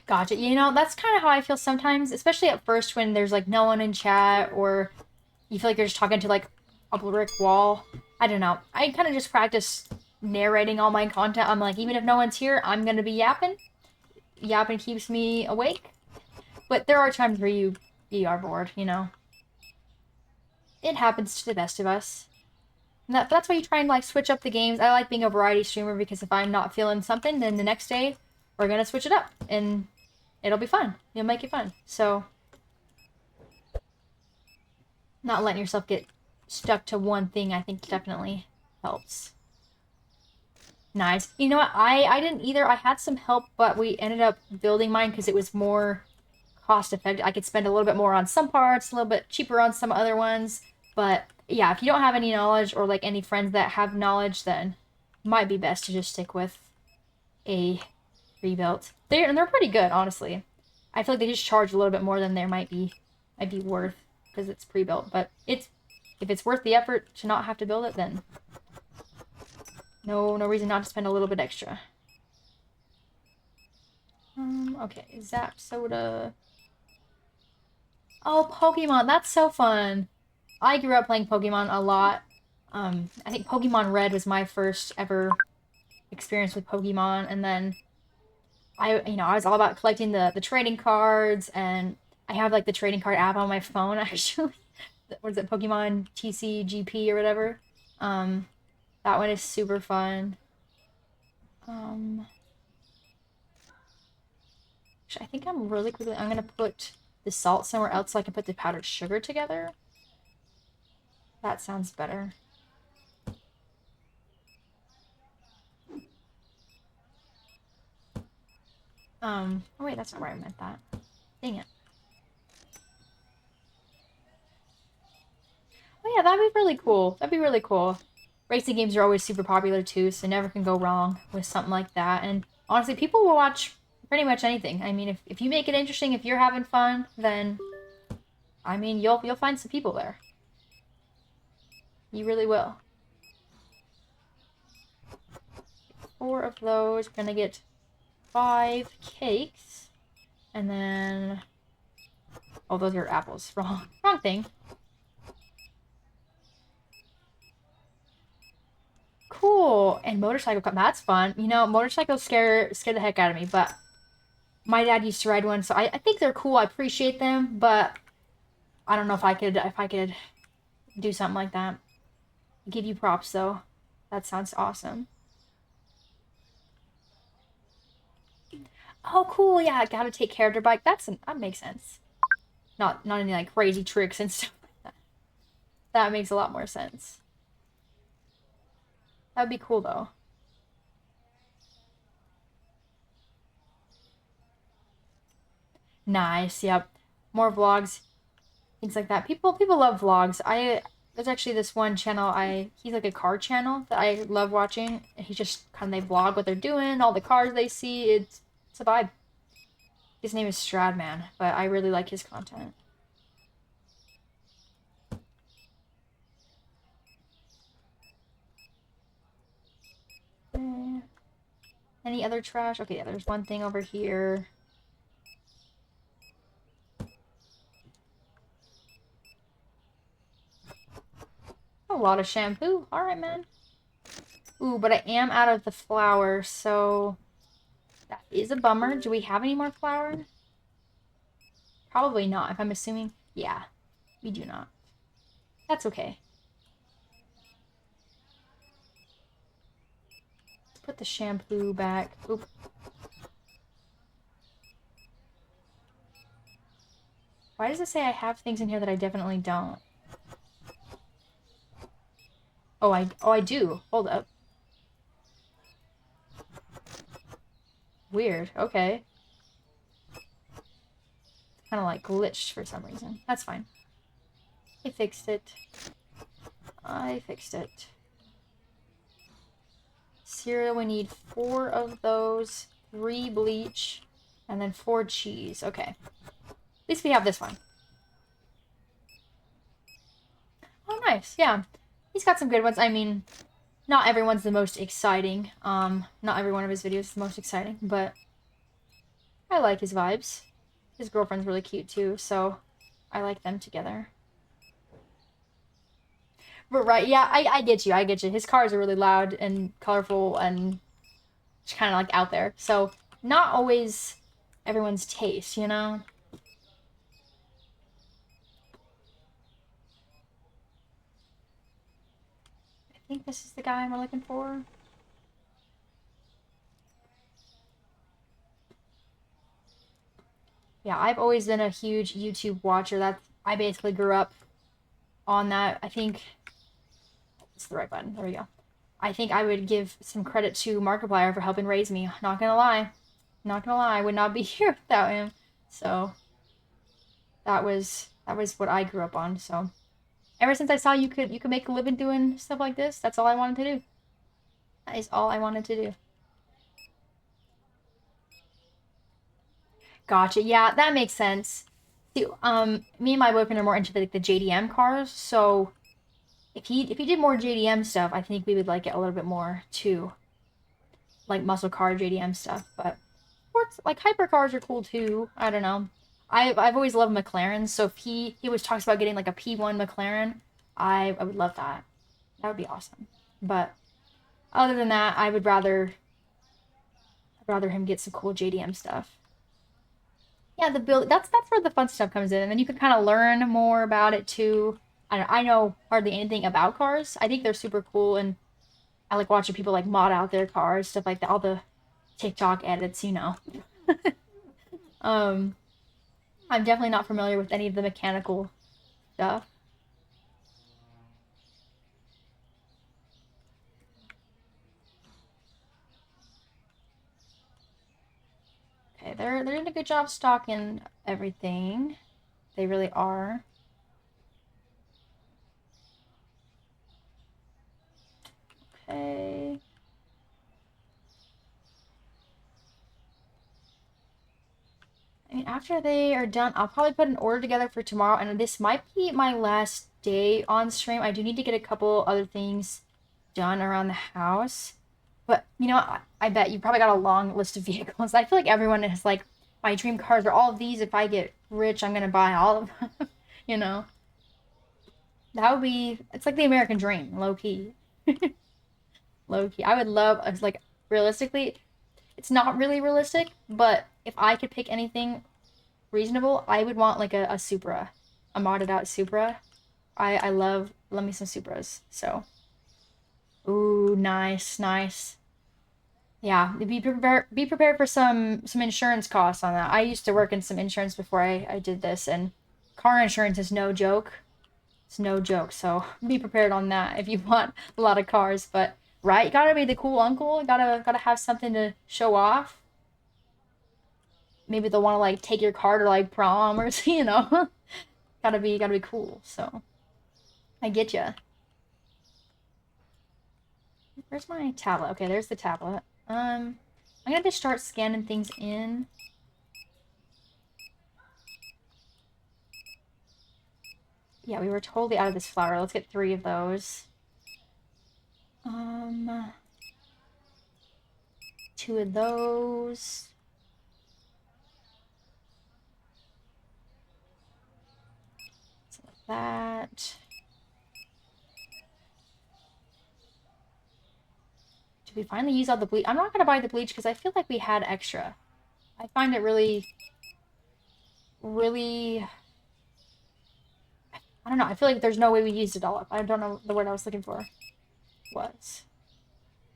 Gotcha. You know, that's kind of how I feel sometimes, especially at first when there's like no one in chat or you feel like you're just talking to like a brick wall. I don't know. I kind of just practice narrating all my content. I'm like, even if no one's here, I'm gonna be yapping. Yapping keeps me awake. But there are times where you are bored, you know. It happens to the best of us. And that's why you try and like switch up the games. I like being a variety streamer because if I'm not feeling something, then the next day we're gonna switch it up and it'll be fun. You'll make it fun. So not letting yourself get stuck to one thing, I think definitely helps. Nice. You know what? I didn't either. I had some help, but we ended up building mine because it was more cost effective. I could spend a little bit more on some parts, a little bit cheaper on some other ones. But yeah, if you don't have any knowledge or like any friends that have knowledge, then it might be best to just stick with a rebuilt. They're pretty good, honestly. I feel like they just charge a little bit more than there might be worth because it's pre-built. But if it's worth the effort to not have to build it, then no reason not to spend a little bit extra. Okay, Zap Soda. Oh, Pokemon, that's so fun. I grew up playing Pokemon a lot. I think Pokemon Red was my first ever experience with Pokemon, and then I was all about collecting the trading cards, and I have like the trading card app on my phone actually. What is it, Pokemon TCGP or whatever? That one is super fun. I think I'm gonna put the salt somewhere else so I can put the powdered sugar together. That sounds better. Oh wait, that's not where I meant that. Dang it. Oh yeah, that'd be really cool. That'd be really cool. Racing games are always super popular too, so never can go wrong with something like that. And honestly, people will watch pretty much anything. I mean, if you make it interesting, if you're having fun, then I mean, you'll find some people there. You really will. 4 of those. We're gonna get 5 cakes. And then... Oh, those are apples. Wrong thing. Cool. And motorcycle cup. That's fun. You know, motorcycles scare the heck out of me, but my dad used to ride one, so I think they're cool. I appreciate them, but I don't know if I could do something like that. Give you props though. That sounds awesome. Oh, cool. Yeah, I gotta take care of their bike. That makes sense. Not any like crazy tricks and stuff like that. That makes a lot more sense. That would be cool though. Nice. Yep. More vlogs, things like that. People love vlogs. There's actually this one channel he's like a car channel that I love watching. He just kind of they vlog what they're doing, all the cars they see. It's a vibe. His name is Stradman, but I really like his content. Any other trash? Okay, yeah, there's one thing over here. A lot of shampoo. Alright, man. Ooh, but I am out of the flour, so that is a bummer. Do we have any more flour? Probably not, if I'm assuming. Yeah, we do not. That's okay. Let's put the shampoo back. Oop. Why does it say I have things in here that I definitely don't? Oh, I do. Hold up. Weird. Okay. Kind of like glitched for some reason. That's fine. I fixed it. cereal, we need 4 of those, 3 bleach, and then 4 cheese. Okay. At least we have this one. Oh, nice. Yeah. He's got some good ones. I mean, not everyone's the most exciting. Not every one of his videos is the most exciting, but I like his vibes. His girlfriend's really cute too, so I like them together. But right, yeah, I get you. I get you. His cars are really loud and colorful and just kind of like out there. So not always everyone's taste, you know? I think this is the guy we're looking for. Yeah, I've always been a huge YouTube watcher. I basically grew up on that. I think it's the right button. There we go. I think I would give some credit to Markiplier for helping raise me. Not gonna lie. Not gonna lie, I would not be here without him. So that was what I grew up on. So ever since I saw you could make a living doing stuff like this, that's all I wanted to do. That is all I wanted to do. Gotcha. Yeah, that makes sense. See, me and my boyfriend are more into the JDM cars, so if he did more JDM stuff, I think we would like it a little bit more too. Like muscle car JDM stuff, but sports like hypercars are cool too. I don't know. I've always loved McLarens, so if he always talks about getting like a P1 McLaren, I would love that. That would be awesome. But other than that, I'd rather him get some cool JDM stuff. Yeah, the build that's where the fun stuff comes in, and then you can kind of learn more about it too. I know hardly anything about cars. I think they're super cool, and I like watching people like mod out their cars, stuff like that. All the TikTok edits, you know. um, I'm definitely not familiar with any of the mechanical stuff. Okay, they're doing a good job stocking everything. They really are. Okay. I mean, after they are done, I'll probably put an order together for tomorrow, and this might be my last day on stream. I do need to get a couple other things done around the house. But, you know, I bet you probably got a long list of vehicles. I feel like everyone is like, my dream cars are all of these. If I get rich, I'm gonna buy all of them. You know? That would be, it's like the American dream, low key. Low key. I would love, like, realistically, it's not really realistic, but if I could pick anything reasonable, I would want like a Supra, a modded out Supra. I love me some Supras. So, ooh, nice, nice. Yeah, be prepared for some insurance costs on that. I used to work in some insurance before I did this, and car insurance is no joke. It's no joke. So be prepared on that if you want a lot of cars. But right, you gotta be the cool uncle. Gotta have something to show off. Maybe they'll want to like take your car to like prom or you know. Gotta be cool. So I get you. Where's my tablet? Okay, there's the tablet. I'm gonna just start scanning things in. Yeah, we were totally out of this flour. Let's get 3 of those. 2 of those. Some of that. Did we finally use all the bleach? I'm not gonna buy the bleach because I feel like we had extra. I find it really, really, I don't know. I feel like there's no way we used it all up. I don't know the word I was looking for. Was.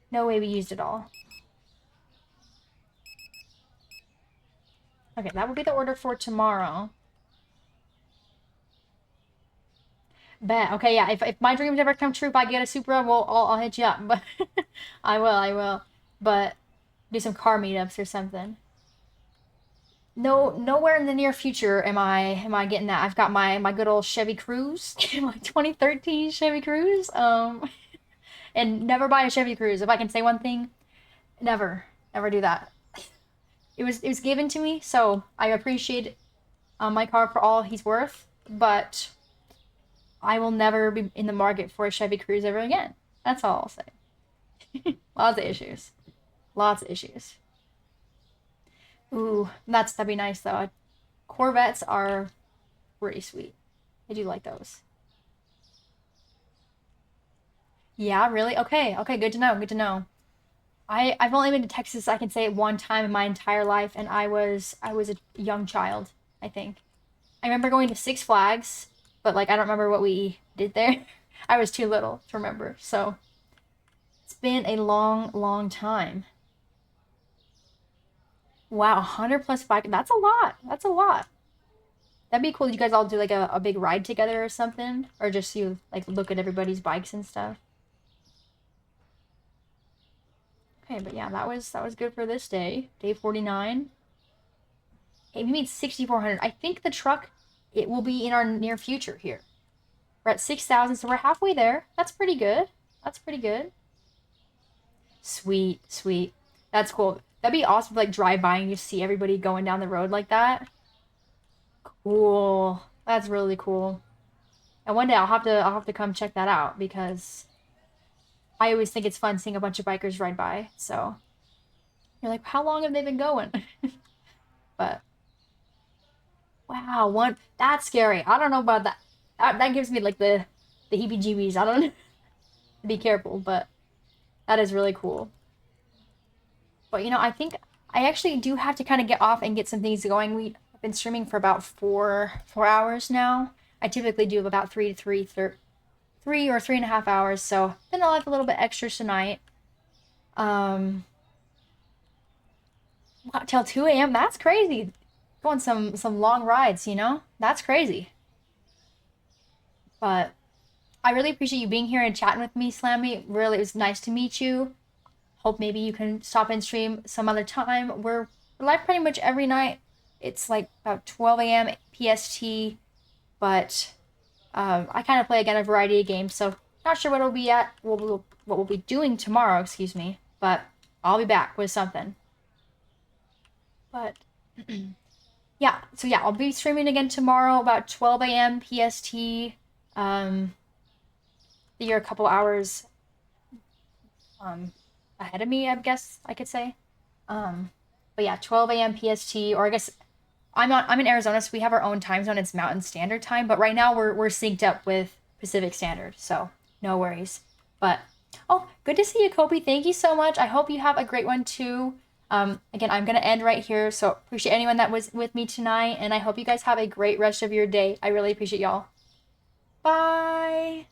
No way we used it all. Okay, that will be the order for tomorrow. Bet. Okay, yeah. If my dreams ever come true, if I get a Supra, well, I'll hit you up. But I will. But do some car meetups or something. No, nowhere in the near future am I getting that. I've got my good old Chevy Cruze, my 2013 Chevy Cruze. And never buy a Chevy Cruze. If I can say one thing, never, never do that. It was given to me, so I appreciate my car for all he's worth, but I will never be in the market for a Chevy Cruze ever again. That's all I'll say. Lots of issues. Lots of issues. Ooh, that'd be nice though. Corvettes are pretty sweet. I do like those. Yeah, really? Okay, okay, good to know, good to know. I've only been to Texas, I can say one time in my entire life, and I was a young child, I think. I remember going to Six Flags, but like I don't remember what we did there. I was too little to remember. So it's been a long, long time. Wow, 100 plus bike. That's a lot. That's a lot. That'd be cool. You guys all do like a big ride together or something, or just you like look at everybody's bikes and stuff. Okay, but yeah, that was good for this day. Day 49. Hey, we made 6,400. I think the truck it will be in our near future here. We're at 6,000, so we're halfway there. That's pretty good. That's pretty good. Sweet, sweet. That's cool. That'd be awesome to like drive by and you see everybody going down the road like that. Cool. That's really cool. And one day I'll have to come check that out because I always think it's fun seeing a bunch of bikers ride by. So you're like, how long have they been going? But wow, one that's scary. I don't know about that. That gives me like the heebie-jeebies. I don't be careful, but that is really cool. But I think I actually do have to kind of get off and get some things going. We've been streaming for about four hours now. I typically do about 3 or 3.5 hours, so then I'll have a little bit extra tonight. Um, till 2 a.m. That's crazy. Going some long rides, That's crazy. But I really appreciate you being here and chatting with me, Slammy. Really, it was nice to meet you. Hope maybe you can stop and stream some other time. We're live pretty much every night. It's like about 12 a.m. PST, but I kind of play again a variety of games, so not sure what we'll be doing tomorrow, excuse me, but I'll be back with something. But yeah, so yeah, I'll be streaming again tomorrow about 12 a.m. PST. You're a couple hours um ahead of me, I guess I could say. But yeah, 12 a.m. PST, or I guess I'm in Arizona, so we have our own time zone. It's Mountain Standard Time, but right now we're synced up with Pacific Standard, so no worries. But oh, good to see you, Kobe. Thank you so much. I hope you have a great one too. Again, I'm gonna end right here. So appreciate anyone that was with me tonight, and I hope you guys have a great rest of your day. I really appreciate y'all. Bye.